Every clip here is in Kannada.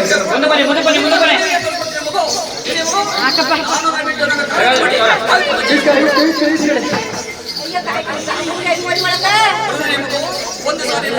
ಮುಂದೆ ಬನ್ನಿ ಮುಂದೆ ಬನ್ನಿ ಮುಂದೆ ಬನ್ನಿ ಒಂದು ಸಾರಿ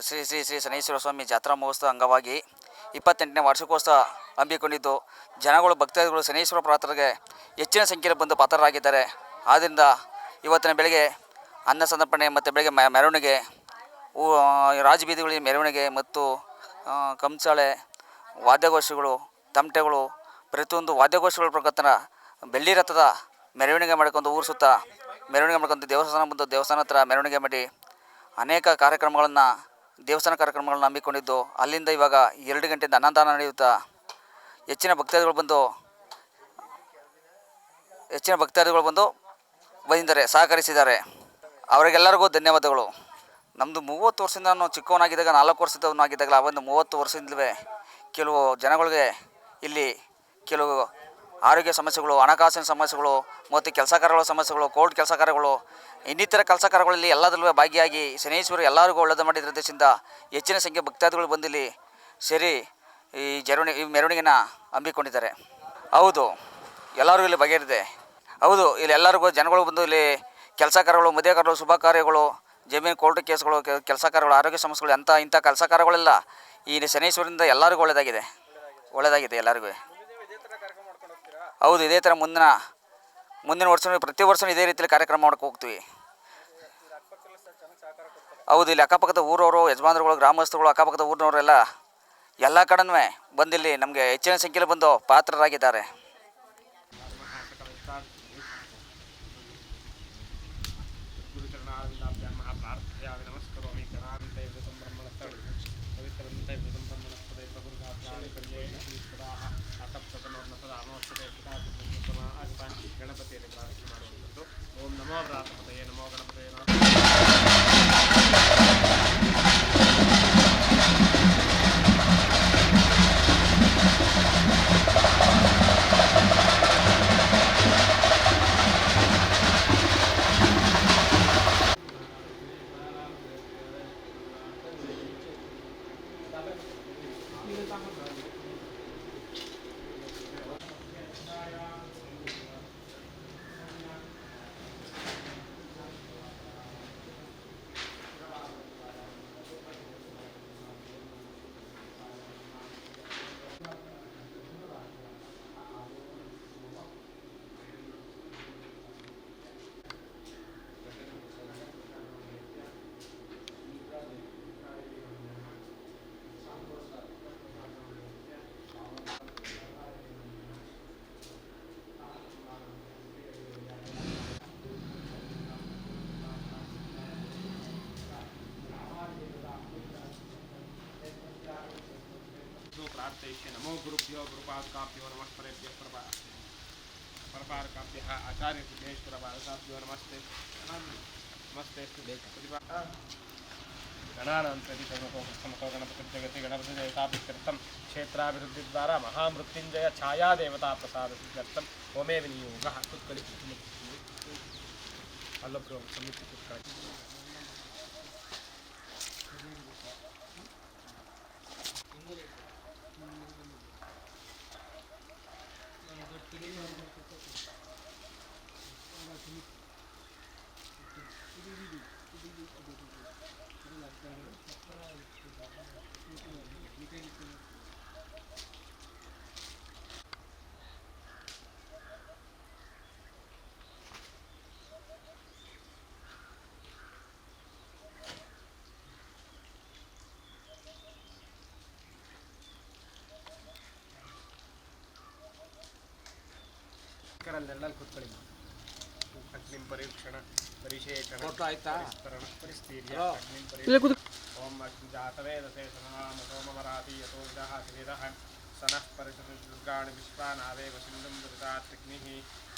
ಶ್ರೀ ಶ್ರೀ ಶ್ರೀ ಶನೈಶ್ವರ ಸ್ವಾಮಿ ಜಾತ್ರಾ ಮಹೋತ್ಸವ ಅಂಗವಾಗಿ 28ನೇ ವಾರ್ಷಿಕೋತ್ಸವ ಹಮ್ಮಿಕೊಂಡಿದ್ದು ಜನಗಳು ಭಕ್ತಾದಿಗಳು ಶನೈಶ್ವರ ಪ್ರಾರ್ಥನೆಗೆ ಹೆಚ್ಚಿನ ಸಂಖ್ಯೆಯಲ್ಲಿ ಬಂದು ಪಾತ್ರರಾಗಿದ್ದಾರೆ. ಆದ್ದರಿಂದ ಇವತ್ತಿನ ಬೆಳಗ್ಗೆ ಅನ್ನ ಸಂತರ್ಪಣೆ ಮತ್ತು ಬೆಳಗ್ಗೆ ಮೆರವಣಿಗೆ, ರಾಜಬೀದಿಗಳಿಗೆ ಮೆರವಣಿಗೆ ಮತ್ತು ಕಂಸಾಳೆ ವಾದ್ಯಗೋಷ್ಠಿಗಳು, ತಮಟೆಗಳು, ಪ್ರತಿಯೊಂದು ವಾದ್ಯಗೋಷ್ಠಿಗಳ ಪ್ರಕಾರ ಬೆಳ್ಳಿ ರಥದ ಮೆರವಣಿಗೆ ಮಾಡ್ಕೊಂಡು ಊರು ಸುತ್ತ ಮೆರವಣಿಗೆ ಮಾಡ್ಕೊಂಡು ದೇವಸ್ಥಾನ ಹತ್ರ ಮೆರವಣಿಗೆ ಮಾಡಿ ಅನೇಕ ಕಾರ್ಯಕ್ರಮಗಳನ್ನು ದೇವಸ್ಥಾನ ಕಾರ್ಯಕ್ರಮಗಳನ್ನ ಹಮ್ಮಿಕೊಂಡಿದ್ದು, ಅಲ್ಲಿಂದ ಇವಾಗ 2 ಗಂಟೆಯಿಂದ ಅನ್ನದಾನ ನಡೆಯುತ್ತಾ ಹೆಚ್ಚಿನ ಭಕ್ತಾದಿಗಳು ಬಂದು ಬಂದಿದ್ದಾರೆ, ಸಹಕರಿಸಿದ್ದಾರೆ. ಅವರಿಗೆಲ್ಲರಿಗೂ ಧನ್ಯವಾದಗಳು. ನಮ್ಮದು 30 ವರ್ಷದಿಂದ ನಾನು ಚಿಕ್ಕವನಾಗಿದ್ದಾಗ 4 ವರ್ಷದವನಾಗಿದ್ದಾಗಲೇ ಆ ಒಂದು 30 ವರ್ಷದಿಂದಲೇ ಕೆಲವು ಜನಗಳಿಗೆ ಇಲ್ಲಿ ಕೆಲವು ಆರೋಗ್ಯ ಸಮಸ್ಯೆಗಳು, ಹಣಕಾಸಿನ ಸಮಸ್ಯೆಗಳು ಮತ್ತು ಕೆಲಸ ಕಾರ್ಯಗಳ ಸಮಸ್ಯೆಗಳು, ಕೋರ್ಟ್ ಕೆಲಸ ಕಾರ್ಯಗಳು, ಇನ್ನಿತರ ಕೆಲಸ ಕಾರ್ಯಗಳಲ್ಲಿ ಎಲ್ಲದರಲ್ಲೂ ಭಾಗಿಯಾಗಿ ಶನೈಶ್ವರ ಎಲ್ಲರಿಗೂ ಒಳ್ಳೆಯದು ಮಾಡಿದ ದೇಶದಿಂದ ಹೆಚ್ಚಿನ ಸಂಖ್ಯೆ ಭಕ್ತಾದಿಗಳು ಬಂದಿಲ್ಲಿ ಸೇರಿ ಈ ಮೆರವಣಿಗೆನ ಹಮ್ಮಿಕೊಂಡಿದ್ದಾರೆ. ಹೌದು, ಎಲ್ಲರಿಗೂ ಇಲ್ಲಿ ಬಗೆಹರಿದೆ. ಹೌದು, ಇಲ್ಲಿ ಎಲ್ಲರಿಗೂ ಜನಗಳು ಬಂದು ಇಲ್ಲಿ ಕೆಲಸ ಕಾರ್ಯಗಳು, ಮದುವೆ ಕಾರ್ಯಗಳು, ಶುಭ ಕಾರ್ಯಗಳು, ಜಮೀನು ಕೋರ್ಟ್ ಕೇಸ್ಗಳು, ಕೆಲಸ ಕಾರ್ಯಗಳು, ಆರೋಗ್ಯ ಸಮಸ್ಯೆಗಳು ಇಂಥ ಕೆಲಸ ಕಾರ್ಯಗಳೆಲ್ಲ ಈ ಶನೈಶ್ವರದಿಂದ ಎಲ್ಲರಿಗೂ ಒಳ್ಳೆಯದಾಗಿದೆ ಎಲ್ಲರಿಗೂ. ಹೌದು, ಇದೇ ಥರ ಮುಂದಿನ ವರ್ಷ ಪ್ರತಿ ವರ್ಷವೂ ಇದೇ ರೀತಿಯಲ್ಲಿ ಕಾರ್ಯಕ್ರಮ ಮಾಡೋಕ್ಕೆ ಹೋಗ್ತೀವಿ. ಹೌದು, ಇಲ್ಲಿ ಅಕ್ಕಪಕ್ಕದ ಊರವರು, ಯಜಮಾನರುಗಳು, ಗ್ರಾಮಸ್ಥರುಗಳು, ಅಕ್ಕಪಕ್ಕದ ಊರಿನವರೆಲ್ಲ ಎಲ್ಲ ಕಡೆನೂ ಬಂದಿಲ್ಲಿ ನಮಗೆ ಹೆಚ್ಚಿನ ಸಂಖ್ಯೆಯಲ್ಲಿ ಬಂದು ಪಾತ್ರರಾಗಿದ್ದಾರೆ. नमो गुरुभ्यो गुरुपादकाभ्यो नमः परेभ्यः परपारकाभ्यः आचार्य सिद्धेश्वरपादकाभ्यो नमस्ते नमस्ते गणानान्तरितमको गणपतिर्जगति गणपतिदेवताभित्यर्थं क्षेत्राभिवृद्धिद्वारा महामृत्युञ्जय छायादेवता प्रसादसिद्ध्यर्थं होमे विनियोगः कुत्कळि अल्लभ्यो समिति कुत्कळि ನೆಲ್ಲಲ್ಲಿ ಕೂತ್ಕೊಳ್ಳಿ ಅಗ್ನಿಂ ಪರೀಕ್ಷಣ ಪರಿಶೇಷಣ ಪರಿಸ್ತರಣ ಪರಿಸ್ಥೀರ್ಯ ಅಗ್ನಿಂ ಪರೀಕ್ಷಣ ಓಂ ಜಾತವೇದಸೇ ಸನಾಮ ಸೋಮವರಾತಿ ಯತೋ ವಿದಃ ಶ್ರೀರಃ ಸನಃ ಪರಿಸರ ದುರ್ಗಾಣಿ ವಿಶ್ವಾನಾವೇವ ಸಿಂಧುಂ ದುರಿತಾತ್ರಿಗ್ನಿಃ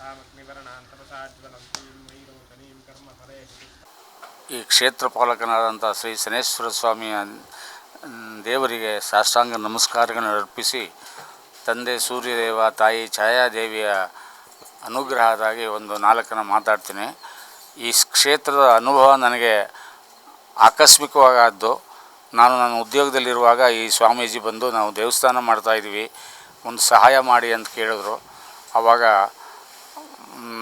ತಾಮಗ್ನಿವರಣಾಂತಪಸಾಜ್ವಲಂತೀಂ ವೈರೋಚನೀಂ ಕರ್ಮ ಫಲೇ. ಈ ಕ್ಷೇತ್ರ ಪಾಲಕನಾದಂಥ ಶ್ರೀ ಶನೇಶ್ವರ ಸ್ವಾಮಿಯ ದೇವರಿಗೆ ಸಾಷ್ಟಾಂಗ ನಮಸ್ಕಾರಗಳನ್ನು ಅರ್ಪಿಸಿ ತಂದೆ ಸೂರ್ಯದೇವ ತಾಯಿ ಛಾಯಾದೇವಿಯ ಅನುಗ್ರಹದಾಗಿ ಒಂದು 4 ಮಾತಾಡ್ತೀನಿ. ಈ ಕ್ಷೇತ್ರದ ಅನುಭವ ನನಗೆ ಆಕಸ್ಮಿಕವಾಗದ್ದು. ನಾನು ನನ್ನ ಉದ್ಯೋಗದಲ್ಲಿರುವಾಗ ಈ ಸ್ವಾಮೀಜಿ ಬಂದು ನಾವು ದೇವಸ್ಥಾನ ಮಾಡ್ತಾಯಿದ್ವಿ, ಒಂದು ಸಹಾಯ ಮಾಡಿ ಅಂತ ಕೇಳಿದ್ರು. ಆವಾಗ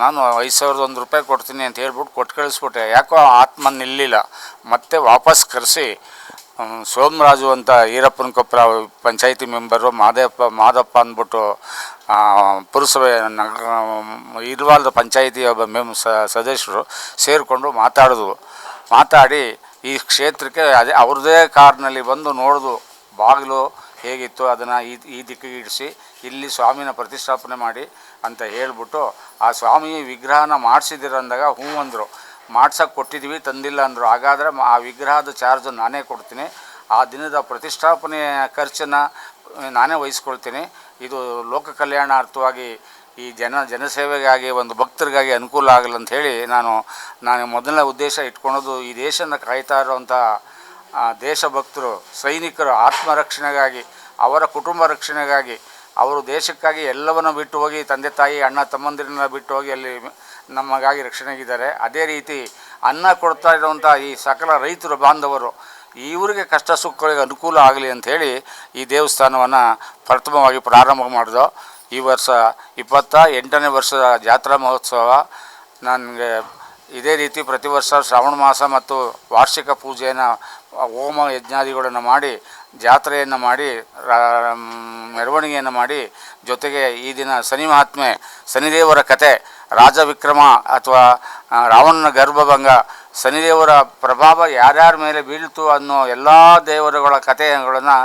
ನಾನು 5,001 ರೂಪಾಯಿ ಕೊಡ್ತೀನಿ ಅಂತ ಹೇಳ್ಬಿಟ್ಟು ಕೊಟ್ಟು ಕಳಿಸ್ಬಿಟ್ಟೆ. ಯಾಕೋ ಆತ್ಮ ನಿಲ್ಲಿಲ್ಲ. ಮತ್ತೆ ವಾಪಸ್ ಕರೆಸಿ ಸೋಮರಾಜು ಅಂತ ಈರಪ್ಪನ ಕೊಪ್ಪರ ಪಂಚಾಯಿತಿ ಮೆಂಬರು ಮಾದಪ್ಪ ಅಂದ್ಬಿಟ್ಟು ಪುರಸಭೆ ಇರುವಾಲದ ಪಂಚಾಯಿತಿಯ ಸದಸ್ಯರು ಸೇರಿಕೊಂಡು ಮಾತಾಡಿ ಈ ಕ್ಷೇತ್ರಕ್ಕೆ ಅದೇ ಅವ್ರದ್ದೇ ಕಾರ್ನಲ್ಲಿ ಬಂದು ನೋಡಿದು ಬಾಗಿಲು ಹೇಗಿತ್ತು ಅದನ್ನು ಈ ದಿಕ್ಕಿಗೆ ಇಡಿಸಿ ಇಲ್ಲಿ ಸ್ವಾಮಿನ ಪ್ರತಿಷ್ಠಾಪನೆ ಮಾಡಿ ಅಂತ ಹೇಳ್ಬಿಟ್ಟು ಆ ಸ್ವಾಮಿ ವಿಗ್ರಹನ ಮಾಡಿಸಿದಿರ ಅಂದಾಗ ಹ್ಞೂ ಅಂದರು. ಮಾಡ್ಸೋಕ್ಕೆ ಕೊಟ್ಟಿದ್ದೀವಿ, ತಂದಿಲ್ಲ ಅಂದರು. ಹಾಗಾದರೆ ಆ ವಿಗ್ರಹದ ಚಾರ್ಜ್ ನಾನೇ ಕೊಡ್ತೀನಿ, ಆ ದಿನದ ಪ್ರತಿಷ್ಠಾಪನೆ ಖರ್ಚನ್ನು ನಾನೇ ವಹಿಸ್ಕೊಳ್ತೀನಿ. ಇದು ಲೋಕ ಕಲ್ಯಾಣಾರ್ಥವಾಗಿ ಈ ಜನಸೇವೆಗಾಗಿ ಒಂದು ಭಕ್ತರಿಗಾಗಿ ಅನುಕೂಲ ಆಗಲ್ಲ ಅಂತ ಹೇಳಿ ನಾನು ಮೊದಲನೇ ಉದ್ದೇಶ ಇಟ್ಕೊಳೋದು ಈ ದೇಶನ ಕಾಯ್ತಾ ಇರೋವಂಥ ದೇಶಭಕ್ತರು ಸೈನಿಕರು ಆತ್ಮರಕ್ಷಣೆಗಾಗಿ, ಅವರ ಕುಟುಂಬ ರಕ್ಷಣೆಗಾಗಿ, ಅವರು ದೇಶಕ್ಕಾಗಿ ಎಲ್ಲವನ್ನು ಬಿಟ್ಟು ಹೋಗಿ ತಂದೆ ತಾಯಿ ಅಣ್ಣ ತಮ್ಮಂದಿರನ್ನ ಬಿಟ್ಟು ಹೋಗಿ ಅಲ್ಲಿ ನಮಗಾಗಿ ರಕ್ಷಣೆಗಿದ್ದಾರೆ. ಅದೇ ರೀತಿ ಅನ್ನ ಕೊಡ್ತಾ ಇರುವಂಥ ಈ ಸಕಲ ರೈತರು ಬಾಂಧವರು ಇವರಿಗೆ ಕಷ್ಟ ಸುಖಗಳಿಗೆ ಅನುಕೂಲ ಆಗಲಿ ಅಂಥೇಳಿ ಈ ದೇವಸ್ಥಾನವನ್ನು ಪ್ರಥಮವಾಗಿ ಪ್ರಾರಂಭ ಮಾಡಿದೋ. ಈ ವರ್ಷ 28ನೇ ವರ್ಷದ ಜಾತ್ರಾ ಮಹೋತ್ಸವ. ನನಗೆ ಇದೇ ರೀತಿ ಪ್ರತಿ ವರ್ಷ ಶ್ರಾವಣ ಮಾಸ ಮತ್ತು ವಾರ್ಷಿಕ ಪೂಜೆಯನ್ನು ಹೋಮ ಯಜ್ಞಾದಿಗಳನ್ನು ಮಾಡಿ ಜಾತ್ರೆಯನ್ನು ಮಾಡಿ ಮೆರವಣಿಗೆಯನ್ನು ಮಾಡಿ ಜೊತೆಗೆ ಈ ದಿನ ಶನಿ ಮಹಾತ್ಮೆ ಶನಿದೇವರ ಕತೆ ರಾಜವಿಕ್ರಮ ಅಥವಾ ರಾವಣನ ಗರ್ಭಭಂಗ ಶನಿದೇವರ ಪ್ರಭಾವ ಯಾರ್ಯಾರ ಮೇಲೆ ಬೀಳ್ತು ಅನ್ನೋ ಎಲ್ಲ ದೇವರುಗಳ ಕಥೆಗಳನ್ನು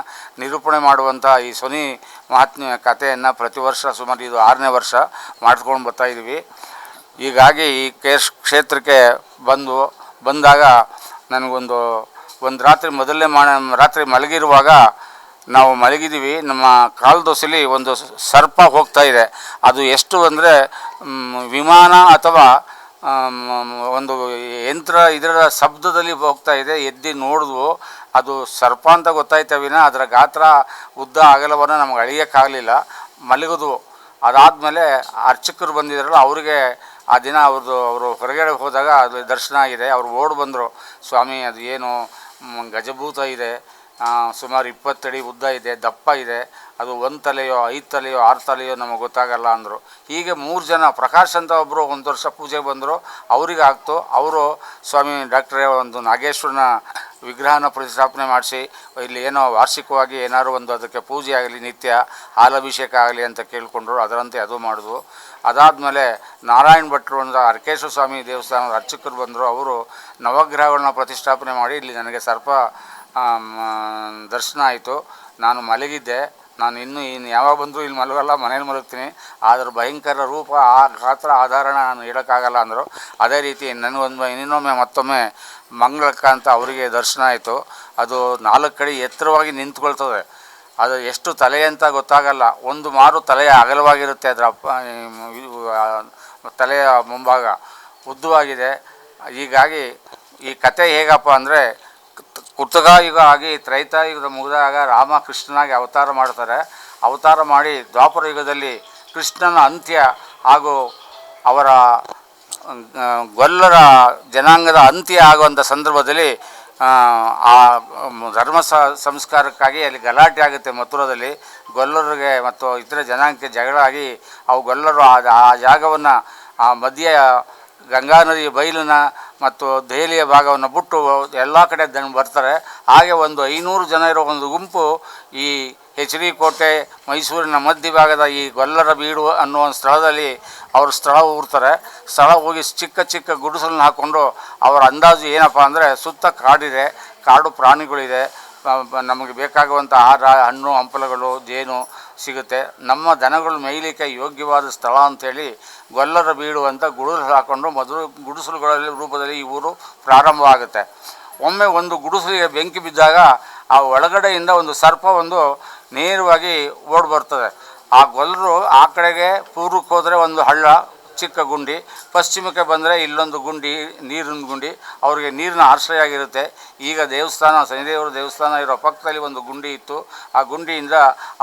ನಿರೂಪಣೆ ಮಾಡುವಂಥ ಈ ಶನಿ ಮಹಾತ್ಮೆಯ ಕಥೆಯನ್ನು ಪ್ರತಿ ವರ್ಷ ಸುಮಾರು ಇದು 6ನೇ ವರ್ಷ ಮಾಡ್ಕೊಂಡು ಬರ್ತಾಯಿದ್ದೀವಿ. ಹೀಗಾಗಿ ಈ ಕ್ಷೇತ್ರಕ್ಕೆ ಬಂದಾಗ ನನಗೊಂದು ರಾತ್ರಿ ರಾತ್ರಿ ಮಲಗಿರುವಾಗ ನಾವು ಮಲಗಿದ್ದೀವಿ. ನಮ್ಮ ಕಾಲ್ದೊಸಲಿ ಒಂದು ಸರ್ಪ ಹೋಗ್ತಾ ಇದೆ. ಅದು ಎಷ್ಟು ಅಂದರೆ ವಿಮಾನ ಅಥವಾ ಒಂದು ಯಂತ್ರ ಇದರ ಶಬ್ದದಲ್ಲಿ ಹೋಗ್ತಾ ಇದೆ. ಎದ್ದು ನೋಡಿದ್ವು, ಅದು ಸರ್ಪ ಅಂತ ಗೊತ್ತಾಯ್ತ ವಿನ ಅದರ ಗಾತ್ರ ಉದ್ದ ಅಗಲವನ್ನು ನಮ್ಗೆ ಅಳಿಯೋಕ್ಕಾಗಲಿಲ್ಲ. ಮಲಗಿದ್ವು. ಅದಾದಮೇಲೆ ಅರ್ಚಕರು ಬಂದಿದ್ದಾರಲ್ಲ ಅವರಿಗೆ ಆ ದಿನ ಅವರು ಹೊರಗಡೆ ಹೋದಾಗ ಅದು ದರ್ಶನ ಆಗಿದೆ. ಅವರು ಓಡಿ ಬಂದರು, ಸ್ವಾಮಿ ಅದು ಏನು ಗಜಭೂತ ಇದೆ, ಸುಮಾರು 20 ಅಡಿ ಉದ್ದ ಇದೆ, ದಪ್ಪ ಇದೆ, ಅದು 1 ತಲೆಯೋ 5 ತಲೆಯೋ 6 ತಲೆಯೋ ನಮಗೆ ಗೊತ್ತಾಗಲ್ಲ ಅಂದರು. ಹೀಗೆ 3 ಜನ ಪ್ರಕಾಶ್ ಅಂತ ಒಬ್ಬರು 1 ವರ್ಷ ಪೂಜೆಗೆ ಬಂದರು, ಅವರಿಗೆ ಆಗ್ತು. ಅವರು ಸ್ವಾಮಿ ಡಾಕ್ಟ್ರೇ ಒಂದು ನಾಗೇಶ್ವರನ ವಿಗ್ರಹನ ಪ್ರತಿಷ್ಠಾಪನೆ ಮಾಡಿಸಿ ಇಲ್ಲಿ ಏನೋ ವಾರ್ಷಿಕವಾಗಿ ಏನಾದ್ರು ಒಂದು ಅದಕ್ಕೆ ಪೂಜೆ ಆಗಲಿ, ನಿತ್ಯ ಹಾಲಾಭಿಷೇಕ ಆಗಲಿ ಅಂತ ಕೇಳಿಕೊಂಡ್ರು. ಅದರಂತೆ ಅದು ಮಾಡಿದ್ವು. ಅದಾದಮೇಲೆ ನಾರಾಯಣ ಭಟ್ರು ಅಂತ ಅರ್ಕೇಶ್ವರ ಸ್ವಾಮಿ ದೇವಸ್ಥಾನದ ಅರ್ಚಕರು ಬಂದರು. ಅವರು ನವಗ್ರಹಗಳನ್ನ ಪ್ರತಿಷ್ಠಾಪನೆ ಮಾಡಿ ಇಲ್ಲಿ ನನಗೆ ಸರ್ಪ ದರ್ಶನ ಆಯಿತು. ನಾನು ಮಲಗಿದ್ದೆ. ನಾನು ಇನ್ನು ಯಾವಾಗ ಬಂದರೂ ಇಲ್ಲಿ ಮಲಗಲ್ಲ, ಮನೇಲಿ ಮಲಗ್ತೀನಿ. ಅದರ ಭಯಂಕರ ರೂಪ, ಆ ಗಾತ್ರ ಆಧಾರಣ ನಾನು ಹೇಳೋಕ್ಕಾಗಲ್ಲ ಅಂದರು. ಅದೇ ರೀತಿ ಇನ್ನೊಮ್ಮೆ ಮತ್ತೊಮ್ಮೆ ಮಂಗಳಕ್ಕ ಅಂತ ಅವರಿಗೆ ದರ್ಶನ ಆಯಿತು. ಅದು 4 ಅಡಿ ಎತ್ತರವಾಗಿ ನಿಂತ್ಕೊಳ್ತದೆ. ಅದು ಎಷ್ಟು ತಲೆ ಅಂತ ಗೊತ್ತಾಗಲ್ಲ, ಒಂದು ಮಾರು ತಲೆಯ ಅಗಲವಾಗಿರುತ್ತೆ, ಅದರ ತಲೆಯ ಮುಂಭಾಗ ಉದ್ದವಾಗಿದೆ. ಹೀಗಾಗಿ ಈ ಕತೆ ಹೇಗಪ್ಪ ಅಂದರೆ, ಕೃತಯುಗ ಆಗಿ ತ್ರೈತಾಯುಗದ ಮುಗಿದಾಗ ರಾಮಕೃಷ್ಣನಾಗಿ ಅವತಾರ ಮಾಡ್ತಾರೆ. ಅವತಾರ ಮಾಡಿ ದ್ವಾಪರ ಯುಗದಲ್ಲಿ ಕೃಷ್ಣನ ಅಂತ್ಯ ಹಾಗೂ ಅವರ ಗೊಲ್ಲರ ಜನಾಂಗದ ಅಂತ್ಯ ಆಗುವಂಥ ಸಂದರ್ಭದಲ್ಲಿ ಆ ಧರ್ಮ ಸಂಸ್ಕಾರಕ್ಕಾಗಿ ಅಲ್ಲಿ ಗಲಾಟೆ ಆಗುತ್ತೆ. ಮಥುರದಲ್ಲಿ ಗೊಲ್ಲರಿಗೆ ಮತ್ತು ಇತರೆ ಜನಾಂಗಕ್ಕೆ ಜಗಳ ಆಗಿ ಅವು ಗೊಲ್ಲರು ಆ ಜಾಗವನ್ನು ಆ ಮಧ್ಯ ಗಂಗಾ ನದಿ ಬಯಲಿನ ಮತ್ತು ದೆಹಲಿಯ ಭಾಗವನ್ನು ಬಿಟ್ಟು ಎಲ್ಲ ಕಡೆ ಬರ್ತಾರೆ. ಹಾಗೆ ಒಂದು 500 ಜನ ಇರೋ ಒಂದು ಗುಂಪು ಈ ಎಚ್ ಡಿ ಕೋಟೆ ಮೈಸೂರಿನ ಮಧ್ಯಭಾಗದ ಈ ಗೊಲ್ಲರ ಬೀಡು ಅನ್ನೋ ಒಂದು ಸ್ಥಳದಲ್ಲಿ ಅವರು ಸ್ಥಳ ಊರ್ತಾರೆ. ಸ್ಥಳ ಹೋಗಿ ಚಿಕ್ಕ ಚಿಕ್ಕ ಗುಡಿಸಲನ್ನ ಹಾಕ್ಕೊಂಡು ಅವರ ಅಂದಾಜು ಏನಪ್ಪ ಅಂದರೆ, ಸುತ್ತ ಕಾಡಿದೆ, ಕಾಡು ಪ್ರಾಣಿಗಳಿದೆ, ನಮಗೆ ಬೇಕಾಗುವಂಥ ಆಹಾರ, ಹಣ್ಣು ಹಂಪಲುಗಳು, ಜೇನು ಸಿಗುತ್ತೆ, ನಮ್ಮ ದನಗಳು ಮೇಯಲಿಕ್ಕೆ ಯೋಗ್ಯವಾದ ಸ್ಥಳ ಅಂಥೇಳಿ ಗೊಲ್ಲರ ಬೀಡು ಅಂತ ಗುಡಿಸಲು ಹಾಕ್ಕೊಂಡು ಮೊದಲು ಗುಡಿಸಲುಗಳಲ್ಲಿ ರೂಪದಲ್ಲಿ ಈ ಊರು ಪ್ರಾರಂಭ ಆಗುತ್ತೆ. ಒಮ್ಮೆ ಒಂದು ಗುಡಿಸಲಿಗೆ ಬೆಂಕಿ ಬಿದ್ದಾಗ ಆ ಒಳಗಡೆಯಿಂದ ಒಂದು ಸರ್ಪ ಒಂದು ನೇರವಾಗಿ ಓಡಿ ಬರ್ತದೆ. ಆ ಗೊಲ್ಲರು ಆ ಕಡೆಗೆ ಪೂರ್ವಕ್ಕೆ ಹೋದರೆ ಒಂದು ಹಳ್ಳ, ಚಿಕ್ಕ ಗುಂಡಿ, ಪಶ್ಚಿಮಕ್ಕೆ ಬಂದರೆ ಇಲ್ಲೊಂದು ಗುಂಡಿ, ನೀರಿನ ಗುಂಡಿ, ಅವರಿಗೆ ನೀರಿನ ಆಶ್ರಯ ಆಗಿರುತ್ತೆ. ಈಗ ದೇವಸ್ಥಾನ, ಶನಿದೇವರ ದೇವಸ್ಥಾನ ಇರೋ ಪಕ್ಕದಲ್ಲಿ ಒಂದು ಗುಂಡಿ ಇತ್ತು. ಆ ಗುಂಡಿಯಿಂದ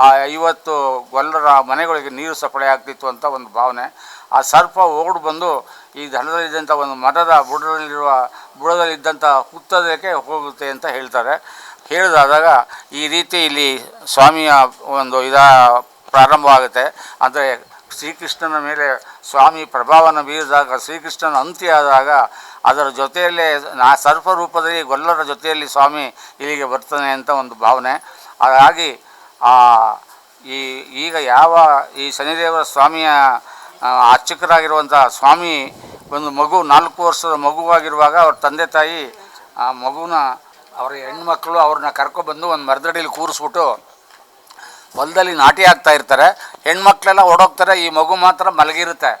ಆ 50 ಗೊಲ್ಲರ ಮನೆಗಳಿಗೆ ನೀರು ಸಪ್ಲೈ ಆಗ್ತಿತ್ತು ಅಂತ ಒಂದು ಭಾವನೆ. ಆ ಸರ್ಪ ಓಡಿ ಬಂದು ಈ ದಳದಲ್ಲಿದ್ದಂಥ ಒಂದು ಮರದ ಬುಡದಲ್ಲಿದ್ದಂಥ ಹುತ್ತದಕ್ಕೆ ಹೋಗುತ್ತೆ ಅಂತ ಹೇಳ್ತಾರೆ. ಹೇಳಿದಾದಾಗ ಈ ರೀತಿ ಇಲ್ಲಿ ಸ್ವಾಮಿಯ ಒಂದು ಪ್ರಾರಂಭವಾಗುತ್ತೆ. ಅಂದರೆ ಶ್ರೀಕೃಷ್ಣನ ಮೇಲೆ ಸ್ವಾಮಿ ಪ್ರಭಾವನ ಬೀರಿದಾಗ, ಶ್ರೀಕೃಷ್ಣನ ಅಂತ್ಯ ಆದಾಗ ಅದರ ಜೊತೆಯಲ್ಲೇ ಸರ್ಪ ರೂಪದಲ್ಲಿ ಗೊಲ್ಲರ ಜೊತೆಯಲ್ಲಿ ಸ್ವಾಮಿ ಇಲ್ಲಿಗೆ ಬರ್ತಾನೆ ಅಂತ ಒಂದು ಭಾವನೆ. ಹಾಗಾಗಿ ಈಗ ಯಾವ ಈ ಶನಿದೇವರ ಸ್ವಾಮಿಯ ಅರ್ಚಕರಾಗಿರುವಂಥ ಸ್ವಾಮಿ ಒಂದು ಮಗು 4 ವರ್ಷದ ಮಗುವಾಗಿರುವಾಗ ಅವ್ರ ತಂದೆ ತಾಯಿ ಆ ಮಗುನ, ಅವರ ಹೆಣ್ಮಕ್ಳು ಅವ್ರನ್ನ ಕರ್ಕೊಬಂದು ಒಂದು ಮರದಡಿಯಲ್ಲಿ ಕೂರಿಸ್ಬಿಟ್ಟು ಹೊಲದಲ್ಲಿ ನಾಟಿ ಆಗ್ತಾ ಇರ್ತಾರೆ. ಹೆಣ್ಮಕ್ಳೆಲ್ಲ ಓಡೋಗ್ತಾರೆ, ಈ ಮಗು ಮಾತ್ರ ಮಲಗಿರುತ್ತೆ.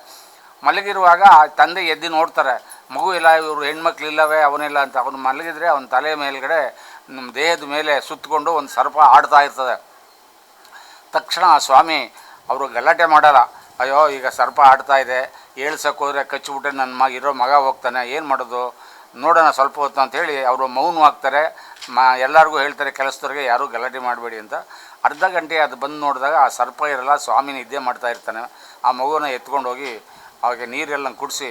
ಮಲಗಿರುವಾಗ ಆ ತಂದೆ ಎದ್ದು ನೋಡ್ತಾರೆ, ಮಗು ಇಲ್ಲ, ಇವರು ಹೆಣ್ಮಕ್ಳು ಇಲ್ಲವೇ, ಅವನಿಲ್ಲ ಅಂತ. ಅವನು ಮಲಗಿದರೆ ಅವನ ತಲೆ ಮೇಲ್ಗಡೆ ನಮ್ಮ ದೇಹದ ಮೇಲೆ ಸುತ್ತಕೊಂಡು ಒಂದು ಸರ್ಪ ಆಡ್ತಾ ಇರ್ತದೆ. ತಕ್ಷಣ ಆ ಸ್ವಾಮಿ ಅವರು ಗಲಾಟೆ ಮಾಡಲ್ಲ. ಅಯ್ಯೋ ಈಗ ಸರ್ಪ ಆಡ್ತಾ ಇದೆ, ಏಳ್ಸಕ್ಕೆ ಹೋದರೆ ಕಚ್ಚಿಬಿಟ್ರೆ ನನ್ನ ಇರೋ ಮಗ ಹೋಗ್ತಾನೆ, ಏನು ಮಾಡೋದು, ನೋಡೋಣ ಸ್ವಲ್ಪ ಹೊತ್ತು ಅಂಥೇಳಿ ಅವರು ಮೌನವಾಗ್ತಾರೆ. ಎಲ್ಲರಿಗೂ ಹೇಳ್ತಾರೆ ಕೆಲಸದವ್ರಿಗೆ, ಯಾರೂ ಗಲಾಟೆ ಮಾಡಬೇಡಿ ಅಂತ. ಅರ್ಧ ಗಂಟೆ ಅದು ಬಂದು ನೋಡಿದಾಗ ಆ ಸರ್ಪ ಇರಲ್ಲ, ಸ್ವಾಮಿ ನಿದ್ದೆ ಮಾಡ್ತಾ ಇರ್ತಾನೆ. ಆ ಮಗುನ ಎತ್ಕೊಂಡು ಹೋಗಿ ಅವಾಗ ನೀರೆಲ್ಲ ಕುಡಿಸಿ,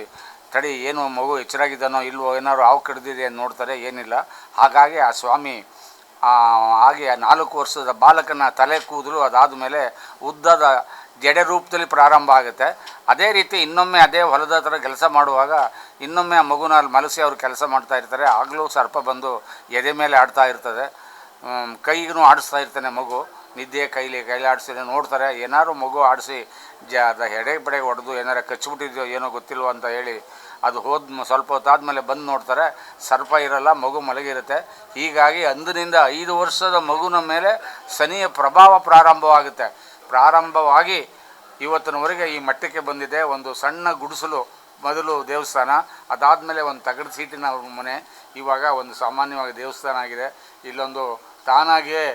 ತಡಿ ಏನು ಮಗು ಎಚ್ಚರಾಗಿದ್ದಾನೋ ಇಲ್ವೋ, ಏನಾದ್ರು ಹಾವು ಕಡ್ದಿದೆ ಅಂತ ನೋಡ್ತಾರೆ, ಏನಿಲ್ಲ. ಹಾಗಾಗಿ ಆ ಸ್ವಾಮಿ ಹಾಗೆ 4 ವರ್ಷದ ಬಾಲಕನ ತಲೆ ಕೂದಲು ಅದಾದ ಮೇಲೆ ಉದ್ದದ ಜಡೆ ರೂಪದಲ್ಲಿ ಪ್ರಾರಂಭ ಆಗುತ್ತೆ. ಅದೇ ರೀತಿ ಇನ್ನೊಮ್ಮೆ ಅದೇ ಹೊಲದ ಹತ್ರ ಕೆಲಸ ಮಾಡುವಾಗ ಇನ್ನೊಮ್ಮೆ ಆ ಮಗುನ ಅಲ್ಲಿ ಮಲಸಿ ಅವರು ಕೆಲಸ ಮಾಡ್ತಾ ಇರ್ತಾರೆ. ಆಗಲೂ ಸರ್ಪ ಬಂದು ಎದೆ ಮೇಲೆ ಆಡ್ತಾ ಇರ್ತದೆ, ಕೈಗೂ ಆಡಿಸ್ತಾ ಇರ್ತಾನೆ ಮಗು. ನಿದ್ದೆ ಕೈಲಿ ಆಡಿಸಿ ನೋಡ್ತಾರೆ, ಏನಾದ್ರು ಮಗು ಆಡಿಸಿ ಅದು ಎಡೆ ಬಡೆ ಹೊಡೆದು ಏನಾರು ಕಚ್ಚಿಬಿಟ್ಟಿದ್ಯೋ ಏನೋ ಗೊತ್ತಿಲ್ವೋ ಅಂತ ಹೇಳಿ ಅದು ಸ್ವಲ್ಪ ಹೊತ್ತಾದಮೇಲೆ ಬಂದು ನೋಡ್ತಾರೆ, ಸರ್ಪ ಇರಲ್ಲ, ಮಗು ಮಲಗಿರುತ್ತೆ. ಹೀಗಾಗಿ ಅಂದಿನಿಂದ 5 ವರ್ಷದ ಮಗುನ ಮೇಲೆ ಶನಿಯ ಪ್ರಭಾವ ಪ್ರಾರಂಭವಾಗಿ ಇವತ್ತಿನವರೆಗೆ ಈ ಮಟ್ಟಕ್ಕೆ ಬಂದಿದೆ. ಒಂದು ಸಣ್ಣ ಗುಡಿಸಲು ಮೊದಲು ದೇವಸ್ಥಾನ, ಅದಾದಮೇಲೆ ಒಂದು ತಗಡು ಸೀಟಿನ ಮನೆ, ಇವಾಗ ಒಂದು ಸಾಮಾನ್ಯವಾಗಿ ದೇವಸ್ಥಾನ ಆಗಿದೆ. ಇಲ್ಲೊಂದು ತಾನಾಗಿಯೇ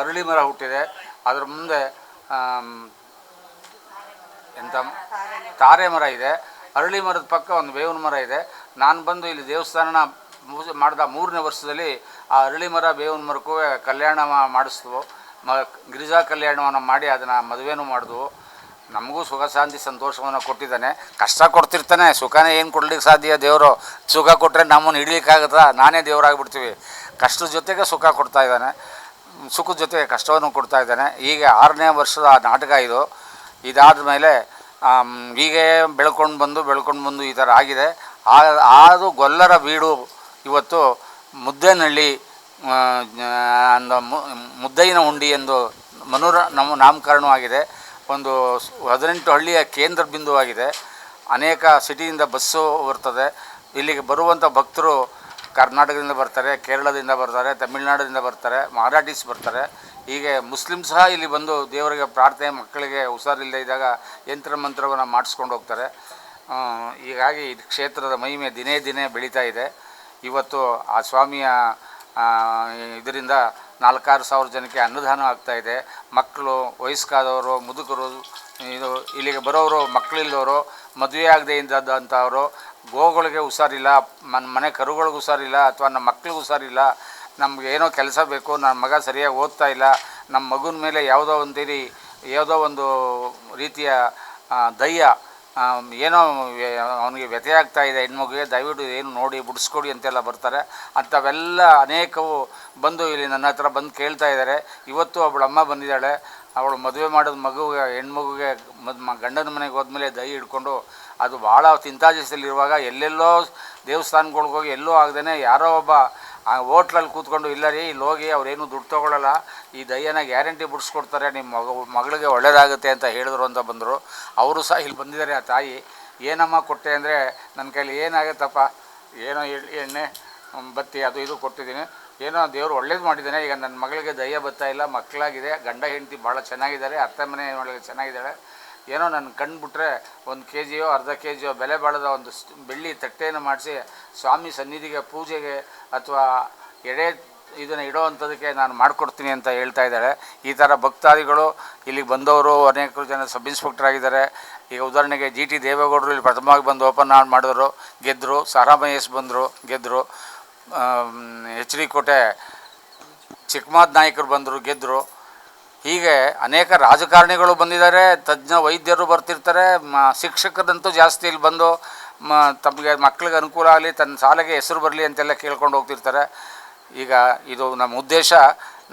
ಅರಳಿ ಮರ ಹುಟ್ಟಿದೆ, ಅದರ ಮುಂದೆ ತಾರೆ ಮರ ಇದೆ. ಅರಳಿ ಮರದ ಪಕ್ಕ ಒಂದು ಬೇವಿನ ಮರ ಇದೆ. ನಾನು ಬಂದು ಇಲ್ಲಿ ದೇವಸ್ಥಾನ ಮಾಡಿದ 3ನೇ ವರ್ಷದಲ್ಲಿ ಆ ಅರಳಿ ಮರ ಬೇವಿನ ಮರಕ್ಕೂ ಕಲ್ಯಾಣ ಮಾಡಿಸ್ತು. ಗಿರಿಜಾ ಕಲ್ಯಾಣವನ್ನು ಮಾಡಿ ಅದನ್ನು ಮದುವೆನೂ ಮಾಡಿದ್ವು. ನಮಗೂ ಸುಖ ಶಾಂತಿ ಸಂತೋಷವನ್ನು ಕೊಟ್ಟಿದ್ದಾನೆ. ಕಷ್ಟ ಕೊಡ್ತಿರ್ತಾನೆ, ಸುಖನೇ ಏನು ಕೊಡ್ಲಿಕ್ಕೆ ಸಾಧ್ಯ ದೇವರು? ಸುಖ ಕೊಟ್ಟರೆ ನಮ್ಮನ್ನು ಹಿಡ್ಲಿಕ್ಕಾಗುತ್ತಾ? ನಾನೇ ದೇವರಾಗಿಬಿಡ್ತೀವಿ. ಕಷ್ಟದ ಜೊತೆಗೆ ಸುಖ ಕೊಡ್ತಾ ಇದ್ದಾನೆ, ಸುಖದ ಜೊತೆಗೆ ಕಷ್ಟವನ್ನು ಕೊಡ್ತಾ ಇದ್ದಾನೆ. ಈಗ 6ನೇ ವರ್ಷದ ನಾಟಕ ಇದು. ಇದಾದ ಮೇಲೆ ಹೀಗೆ ಬೆಳ್ಕೊಂಡು ಬಂದು ಈ ಥರ ಆಗಿದೆ. ಅದು ಗೊಲ್ಲರ ಬೀಡು ಇವತ್ತು ಮುದ್ದೇನಹಳ್ಳಿ ಮುದ್ದಯ್ಯನ ಹುಂಡಿ ಎಂದು ನಾಮಕರಣವಾಗಿದೆ. ಒಂದು 18 ಹಳ್ಳಿಯ ಕೇಂದ್ರ ಬಿಂದುವಾಗಿದೆ. ಅನೇಕ ಸಿಟಿಯಿಂದ ಬಸ್ಸು ಬರ್ತದೆ. ಇಲ್ಲಿಗೆ ಬರುವಂಥ ಭಕ್ತರು ಕರ್ನಾಟಕದಿಂದ ಬರ್ತಾರೆ, ಕೇರಳದಿಂದ ಬರ್ತಾರೆ, ತಮಿಳುನಾಡಿನಿಂದ ಬರ್ತಾರೆ, ಮರಾಠೀಸ್ ಬರ್ತಾರೆ. ಹೀಗೆ ಮುಸ್ಲಿಮ್ ಸಹ ಇಲ್ಲಿ ಬಂದು ದೇವರಿಗೆ ಪ್ರಾರ್ಥನೆ, ಮಕ್ಕಳಿಗೆ ಹುಷಾರಿಲ್ಲದೆ ಇದ್ದಾಗ ಯಂತ್ರ ಮಂತ್ರವನ್ನು ಮಾಡಿಸ್ಕೊಂಡು ಹೋಗ್ತಾರೆ. ಹೀಗಾಗಿ ಕ್ಷೇತ್ರದ ಮಹಿಮೆ ದಿನೇ ದಿನೇ ಬೆಳೀತಾ ಇದೆ. ಇವತ್ತು ಆ ಸ್ವಾಮಿಯ ಇದರಿಂದ 4-6 ಸಾವಿರ ಜನಕ್ಕೆ ಅನ್ನದಾನ ಆಗ್ತಾಯಿದೆ. ಮಕ್ಕಳು, ವಯಸ್ಸಾದವರು, ಮುದುಕರು, ಇದು ಇಲ್ಲಿಗೆ ಬರೋರು, ಮಕ್ಕಳಿಲ್ಲದವರು, ಮದುವೆ ಆಗದೆ ಇದ್ದಂಥವರು, ಗೋಗಳಿಗೆ ಹುಷಾರಿಲ್ಲ, ಮನೆ ಕರುಗಳಿಗೆ ಹುಷಾರಿಲ್ಲ, ಅಥವಾ ನಮ್ಮ ಮಕ್ಳಿಗೆ ಹುಷಾರಿಲ್ಲ, ನಮ್ಗೆ ಏನೋ ಕೆಲಸ ಬೇಕು, ನನ್ನ ಮಗ ಸರಿಯಾಗಿ ಓದ್ತಾ ಇಲ್ಲ, ನಮ್ಮ ಮಗುನ ಮೇಲೆ ಯಾವುದೋ ಒಂದು ರೀತಿಯ ದಯ್ಯ ಏನೋ ಅವನಿಗೆ ವ್ಯಥೆ ಆಗ್ತಾ ಇದೆ, ಹೆಣ್ಮಗುಗೆ ದಯವಿಟ್ಟು ಏನು ನೋಡಿ ಬಿಡಿಸ್ಕೊಡಿ ಅಂತೆಲ್ಲ ಬರ್ತಾರೆ. ಅಂಥವೆಲ್ಲ ಅನೇಕವು ಬಂದು ಇಲ್ಲಿ ನನ್ನ ಹತ್ರ ಬಂದು ಕೇಳ್ತಾ ಇದ್ದಾರೆ. ಇವತ್ತು ಅವಳಮ್ಮ ಬಂದಿದ್ದಾಳೆ. ಅವಳು ಮದುವೆ ಮಾಡೋದು ಹೆಣ್ಮಗುಗೆ ಗಂಡನ ಮನೆಗೆ ಹೋದ್ಮೇಲೆ ದೈ ಹಿಡ್ಕೊಂಡು ಅದು ಭಾಳ ಚಿಂತಾಜೀಸಲ್ಲಿರುವಾಗ ಎಲ್ಲೆಲ್ಲೋ ದೇವಸ್ಥಾನಗಳ್ಗೆ ಹೋಗಿ ಎಲ್ಲೋ ಆಗದೇ ಯಾರೋ ಒಬ್ಬ ಹೋಟ್ಲಲ್ಲಿ ಕೂತ್ಕೊಂಡು, ಇಲ್ಲ ರೀ ಇಲ್ಲಿ ಹೋಗಿ ಅವ್ರೇನು ದುಡ್ಡು ತೊಗೊಳ್ಳಲ್ಲ, ಈ ದಯ್ಯನ ಗ್ಯಾರಂಟಿ ಬಿಡಿಸ್ಕೊಡ್ತಾರೆ, ನಿಮ್ಮ ಮಗಳಿಗೆ ಒಳ್ಳೆಯದಾಗುತ್ತೆ ಅಂತ ಹೇಳಿದ್ರು ಅಂತ ಬಂದರು. ಅವರು ಸಹ ಇಲ್ಲಿ ಬಂದಿದ್ದಾರೆ. ಆ ತಾಯಿ, ಏನಮ್ಮ ಕೊಟ್ಟೆ ಅಂದರೆ, ನನ್ನ ಕೈಲಿ ಏನಾಗುತ್ತಪ್ಪ, ಏನೋ ಎಣ್ಣೆ ಬತ್ತಿ ಅದು ಇದು ಕೊಟ್ಟಿದ್ದೀನಿ, ಏನೋ ದೇವರು ಒಳ್ಳೇದು ಮಾಡಿದ್ದಾನೆ, ಈಗ ನನ್ನ ಮಗಳಿಗೆ ದಯ್ಯ ಬರ್ತಾ ಇಲ್ಲ, ಮಕ್ಕಳಾಗಿದೆ, ಗಂಡ ಹೆಂಡತಿ ಭಾಳ ಚೆನ್ನಾಗಿದ್ದಾರೆ, ಅತ್ತೆ ಮನೆ ಒಳಗೆ ಚೆನ್ನಾಗಿದ್ದಾಳೆ, ಏನೋ ನನ್ನ ಕಣ್ಣು ಬಿಟ್ಟರೆ 1 kg ಅರ್ಧ kg ಬೆಲೆ ಬಾಳದ ಒಂದು ಬೆಳ್ಳಿ ತಟ್ಟೆಯನ್ನು ಮಾಡಿಸಿ ಸ್ವಾಮಿ ಸನ್ನಿಧಿಗೆ ಪೂಜೆಗೆ ಅಥವಾ ಇದನ್ನು ಇಡೋವಂಥದ್ದಕ್ಕೆ ನಾನು ಮಾಡಿಕೊಡ್ತೀನಿ ಅಂತ ಹೇಳ್ತಾ ಇದ್ದಾಳೆ. ಈ ಥರ ಭಕ್ತಾದಿಗಳು ಇಲ್ಲಿಗೆ ಬಂದವರು ಅನೇಕ ಜನ ಸಬ್ ಇನ್ಸ್ಪೆಕ್ಟರ್ ಆಗಿದ್ದಾರೆ. ಈಗ ಉದಾಹರಣೆಗೆ GT ದೇವೇಗೌಡರು ಇಲ್ಲಿ ಪ್ರಥಮವಾಗಿ ಬಂದು ಓಪನ್ ಮಾಡಿದ್ರು, ಗೆದ್ದರು. ಸಾರಾ ಮಹೇಶ್ ಬಂದರು, ಗೆದ್ದರು. HD ಕೋಟೆ ಚಿಕ್ಕಮಾದ್ ನಾಯಕರು ಬಂದರು, ಗೆದ್ದರು. ಹೀಗೆ ಅನೇಕ ರಾಜಕಾರಣಿಗಳು ಬಂದಿದ್ದಾರೆ, ತಜ್ಞ ವೈದ್ಯರು ಬರ್ತಿರ್ತಾರೆ, ಶಿಕ್ಷಕರಂತೂ ಜಾಸ್ತಿ ಇಲ್ಲಿ ಬಂದು ತಮಗೆ ಮಕ್ಕಳಿಗೆ ಅನುಕೂಲ ಆಗಲಿ, ತನ್ನ ಶಾಲೆಗೆ ಹೆಸರು ಬರಲಿ ಅಂತೆಲ್ಲ ಕೇಳ್ಕೊಂಡು ಹೋಗ್ತಿರ್ತಾರೆ. ಈಗ ಇದು ನಮ್ಮ ಉದ್ದೇಶ,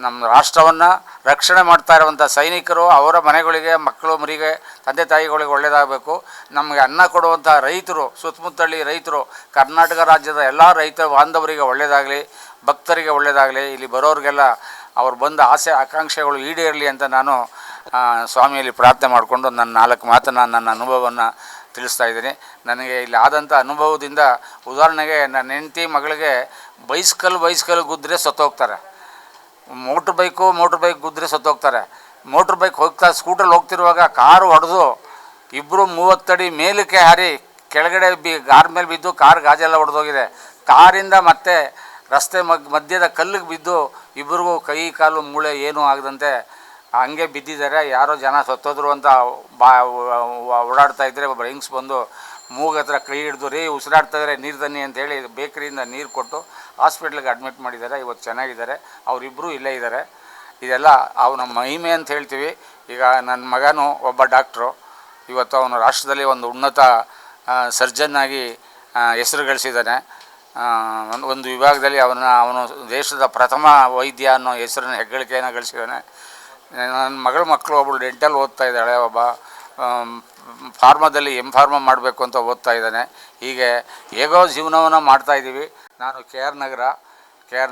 ನಮ್ಮ ರಾಷ್ಟ್ರವನ್ನು ರಕ್ಷಣೆ ಮಾಡ್ತಾ ಇರುವಂಥ ಸೈನಿಕರು, ಅವರ ಮನೆಗಳಿಗೆ, ಮಕ್ಕಳು ಮರಿಗೆ, ತಂದೆ ತಾಯಿಗಳಿಗೆ ಒಳ್ಳೆಯದಾಗಬೇಕು. ನಮಗೆ ಅನ್ನ ಕೊಡುವಂಥ ರೈತರು, ಸುತ್ತಮುತ್ತಲಿ ರೈತರು, ಕರ್ನಾಟಕ ರಾಜ್ಯದ ಎಲ್ಲ ರೈತ ಬಾಂಧವರಿಗೆ ಒಳ್ಳೆಯದಾಗಲಿ, ಭಕ್ತರಿಗೆ ಒಳ್ಳೆಯದಾಗಲಿ, ಇಲ್ಲಿ ಬರೋರಿಗೆಲ್ಲ ಅವ್ರು ಬಂದ ಆಸೆ ಆಕಾಂಕ್ಷೆಗಳು ಈಡೇರಲಿ ಅಂತ ನಾನು ಸ್ವಾಮಿಯಲ್ಲಿ ಪ್ರಾರ್ಥನೆ ಮಾಡಿಕೊಂಡು ನನ್ನ 4 ಮಾತನ್ನು, ನನ್ನ ಅನುಭವವನ್ನು ತಿಳಿಸ್ತಾ ಇದ್ದೀನಿ. ನನಗೆ ಇಲ್ಲಿ ಆದಂಥ ಅನುಭವದಿಂದ, ಉದಾಹರಣೆಗೆ ನನ್ನ ಹೆಂಡತಿ ಮಗಳಿಗೆ ಬೈಸ್ಕಲ್ ಗುದ್ದರೆ ಸತ್ತೋಗ್ತಾರೆ, ಮೋಟ್ರ್ ಬೈಕ್ ಗುದ್ದರೆ ಸತ್ತೋಗ್ತಾರೆ. ಮೋಟ್ರ್ ಬೈಕ್ ಸ್ಕೂಟರಲ್ಲಿ ಹೋಗ್ತಿರುವಾಗ ಕಾರು ಹೊಡೆದು ಇಬ್ಬರು 30 ಅಡಿ ಮೇಲಕ್ಕೆ ಹಾರಿ ಕೆಳಗಡೆ ಕಾರ್ ಮೇಲೆ ಬಿದ್ದು ಕಾರ್ ಗಾಜೆಲ್ಲ ಹೊಡೆದೋಗಿದೆ. ಕಾರಿಂದ ಮತ್ತೆ ರಸ್ತೆ ಮಧ್ಯದ ಕಲ್ಲಿಗೆ ಬಿದ್ದು ಇಬ್ಬರಿಗೂ ಕೈ ಕಾಲು ಮೂಳೆ ಏನೂ ಆಗದಂತೆ ಹಂಗೆ ಬಿದ್ದಿದ್ದಾರೆ. ಯಾರೋ ಜನ ಸತ್ತೋದ್ರು ಅಂತ ಓಡಾಡ್ತಾ ಇದ್ದರೆ ಒಬ್ಬರು ಹೆಂಗ್ಸ್ ಬಂದು ಮೂಗು ಹತ್ರ ಕೈ ಹಿಡಿದು, ರೀ ಉಸಿರಾಡ್ತಾಯಿದ್ರೆ ನೀರು ತನ್ನಿ ಅಂತೇಳಿ ಬೇಕರಿಯಿಂದ ನೀರು ಕೊಟ್ಟು ಹಾಸ್ಪಿಟ್ಲಿಗೆ ಅಡ್ಮಿಟ್ ಮಾಡಿದ್ದಾರೆ. ಇವತ್ತು ಚೆನ್ನಾಗಿದ್ದಾರೆ. ಅವರಿಬ್ಬರು ಇಲ್ಲೇ ಇದ್ದಾರೆ. ಇದೆಲ್ಲ ಅವನ ಮಹಿಮೆ ಅಂತ ಹೇಳ್ತೀವಿ. ಈಗ ನನ್ನ ಮಗನೂ ಒಬ್ಬ ಡಾಕ್ಟ್ರು, ಇವತ್ತು ಅವನು ರಾಷ್ಟ್ರದಲ್ಲಿ ಒಂದು ಉನ್ನತ ಸರ್ಜನ್ನಾಗಿ ಹೆಸರು ಗಳಿಸಿದ್ದಾನೆ. ಒಂದು ವಿಭಾಗದಲ್ಲಿ ಅವನು ದೇಶದ ಪ್ರಥಮ ವೈದ್ಯ ಅನ್ನೋ ಹೆಸರನ್ನು ಹೆಗ್ಗಳಿಕೆಯನ್ನು ಗಳಿಸಿದ್ದಾನೆ. ನನ್ನ ಮಕ್ಕಳು ಒಬ್ಬಳು ಡೆಂಟಲ್ ಓದ್ತಾ ಇದ್ದಾಳೆ, ಒಬ್ಬ ಫಾರ್ಮಾದಲ್ಲಿ ಫಾರ್ಮಾ ಮಾಡಬೇಕು ಅಂತ ಓದ್ತಾ ಇದ್ದಾನೆ. ಹೀಗೆ ಹೇಗೋ ಜೀವನವನ್ನು ಮಾಡ್ತಾಯಿದ್ದೀವಿ. ನಾನು KR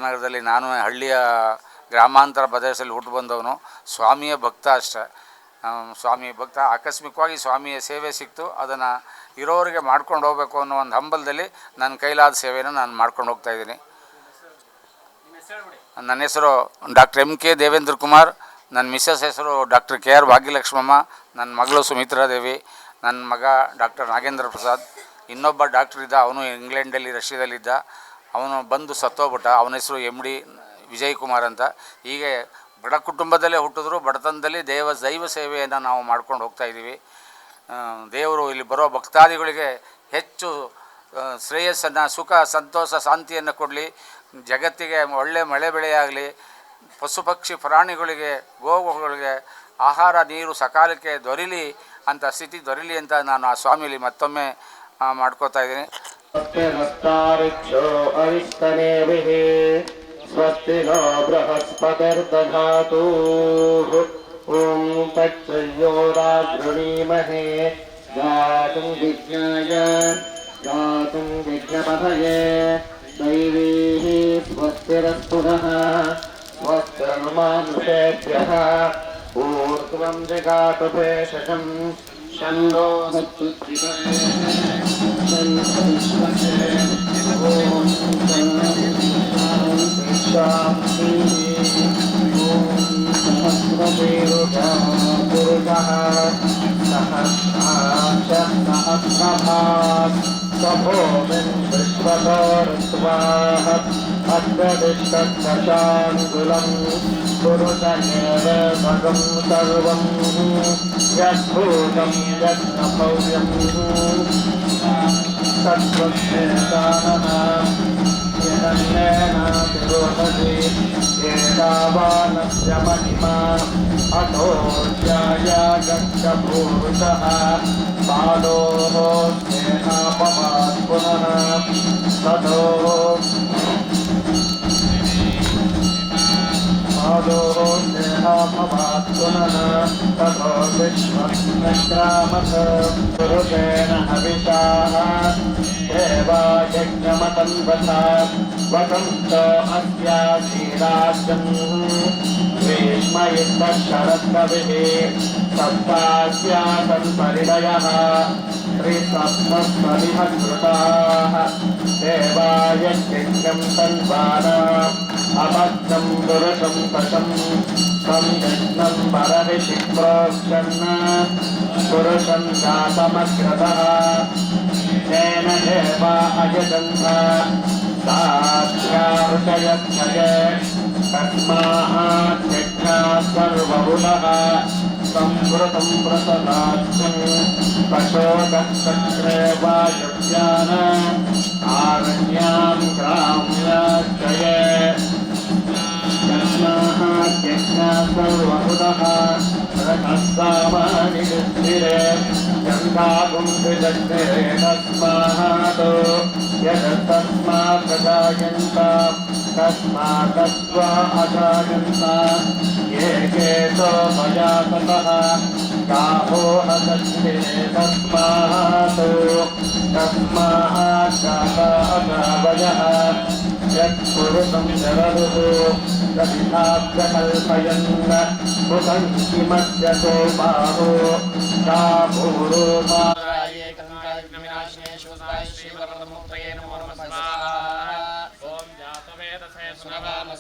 ನಗರದಲ್ಲಿ ನಾನು ಹಳ್ಳಿಯ ಗ್ರಾಮಾಂತರ ಪ್ರದೇಶದಲ್ಲಿ ಹುಟ್ಟು ಬಂದವನು, ಸ್ವಾಮಿಯ ಭಕ್ತ ಅಷ್ಟೇ. ಸ್ವಾಮಿಯ ಭಕ್ತ, ಆಕಸ್ಮಿಕವಾಗಿ ಸ್ವಾಮಿಯ ಸೇವೆ ಸಿಕ್ತು, ಅದನ್ನು ಇರೋರಿಗೆ ಮಾಡ್ಕೊಂಡು ಹೋಗಬೇಕು ಅನ್ನೋ ಒಂದು ಹಂಬಲದಲ್ಲಿ ನನ್ನ ಕೈಲಾದ ಸೇವೆಯನ್ನು ನಾನು ಮಾಡ್ಕೊಂಡು ಹೋಗ್ತಾಯಿದ್ದೀನಿ. ನನ್ನ ಹೆಸರು ಡಾಕ್ಟರ್ MK ದೇವೇಂದ್ರ ಕುಮಾರ್. ನನ್ನ ಮಿಸ್ಸಸ್ ಹೆಸರು ಡಾಕ್ಟರ್ KR ಭಾಗ್ಯಲಕ್ಷ್ಮಮ್ಮ. ನನ್ನ ಮಗಳು ಸುಮಿತ್ರಾದೇವಿ. ನನ್ನ ಮಗ ಡಾಕ್ಟರ್ ನಾಗೇಂದ್ರ ಪ್ರಸಾದ್. ಇನ್ನೊಬ್ಬ ಡಾಕ್ಟ್ರ್ ಇದ್ದ, ಅವನು ಇಂಗ್ಲೆಂಡಲ್ಲಿ ರಷ್ಯಾದಲ್ಲಿದ್ದ, ಅವನು ಬಂದು ಸತ್ತೋಗ್ಬಿಟ್ಟ. ಅವನ ಹೆಸರು MD ವಿಜಯ್ ಕುಮಾರ್ ಅಂತ. ಹೀಗೆ ಬಡ ಕುಟುಂಬದಲ್ಲೇ ಹುಟ್ಟಿದ್ರು, ಬಡತನದಲ್ಲಿ ದೈವ ಸೇವೆಯನ್ನು ನಾವು ಮಾಡ್ಕೊಂಡು ಹೋಗ್ತಾಯಿದ್ದೀವಿ. ದೇವರು ಇಲ್ಲಿ ಬರೋ ಭಕ್ತಾದಿಗಳಿಗೆ ಹೆಚ್ಚು ಶ್ರೇಯಸ್ಸನ್ನು, ಸುಖ, ಸಂತೋಷ, ಶಾಂತಿಯನ್ನು ಕೊಡಲಿ. ಜಗತ್ತಿಗೆ ಒಳ್ಳೆ ಮಳೆ ಬೆಳೆಯಾಗಲಿ. ಪಶು ಪಕ್ಷಿ ಪ್ರಾಣಿಗಳಿಗೆ, ಗೋವುಗಳಿಗೆ ಆಹಾರ ನೀರು ಸಕಾಲಕ್ಕೆ ದೊರೀಲಿ ಅಂತ ಸ್ಥಿತಿ ದೊರೀಲಿ ಅಂತ ನಾನು ಆ ಸ್ವಾಮಿಯಲ್ಲಿ ಮತ್ತೊಮ್ಮೆ ಮಾಡ್ಕೋತಾ ಇದ್ದೀನಿ. ಸ್ವಸ್ತಿ ನೋ ಬೃಹಸ್ಪತಿರ್ದಧಾತು. ಓಂ ತತ್ಸಯೋರಾಗೃಣೀಮಹೇ ಗಾತುಂ ವಿಜ್ಞಾಯ ಗಾತುಂ ವಿಘ್ನಪಥಯೇ ದೈವೀಃ ಸ್ವಸ್ತಿರಸ್ತುನಃ ಸ್ವಸ್ತಿರ್ಮಾನುಷೇಭ್ಯಃ ಊರ್ಧ್ವಂ ಜಗಾತು ಭೇಷಜಂ ಷಣ್ಣೋ ಓಂ सहस्राक्ष सहस्रभात् स्वभोमिन् स्वतोरुत्वाः अद्यदिष्टशाङ्कुलं पुरुषमेव भगं सर्वं यद्भूतं यद्भव्यं तत्त्वज्ञानः यदन्येनातिरोधति एतावानस्य महिमा अतो गच्छभूतः पादोः स्नेहापमात् पुनः ततो पादोः स्नेहापमात् पुनः ततो विश्वस्नग्रामः पुरुषेण हविषाः देवायज्ञमतन्वता वसन्तो अस्यासीराज्यम् ग्रीष्मयुद्धशरद्कविः सप्तास्यासन् परिणयः त्रिसप्तस्वरिह कृताः देवायज्ञं तन्वाना अभक्तं पुरुषं पशं संयज्ञं परऋषि प्रोक्षन् पुरुषं जातमग्रतः तेन देवा अयजन्त साध्याऋषयक्षये तस्मात् यज्ञात् सर्वभूतः संवृतं प्रसदास्यं पशोदक्षत्रे वायुव्यान आरण्यां ग्राम्याश्रये तस्मात् यज्ञात् सर्वभूतः रथस्सामानि स्थिरे गन्धाकुण्ठिजग्निरे तस्मात् यदस्तस्मात् प्रजायन्त तस्मात्त्वा अजायन्त ये केशो मया ततः गावो अदग्ने तस्मात् जाता अगावयः यत्पुरुषं जरदुः प्रतिभाव्यकल्पयन् मुखं किमस्य सो बाहो गाभूरोधा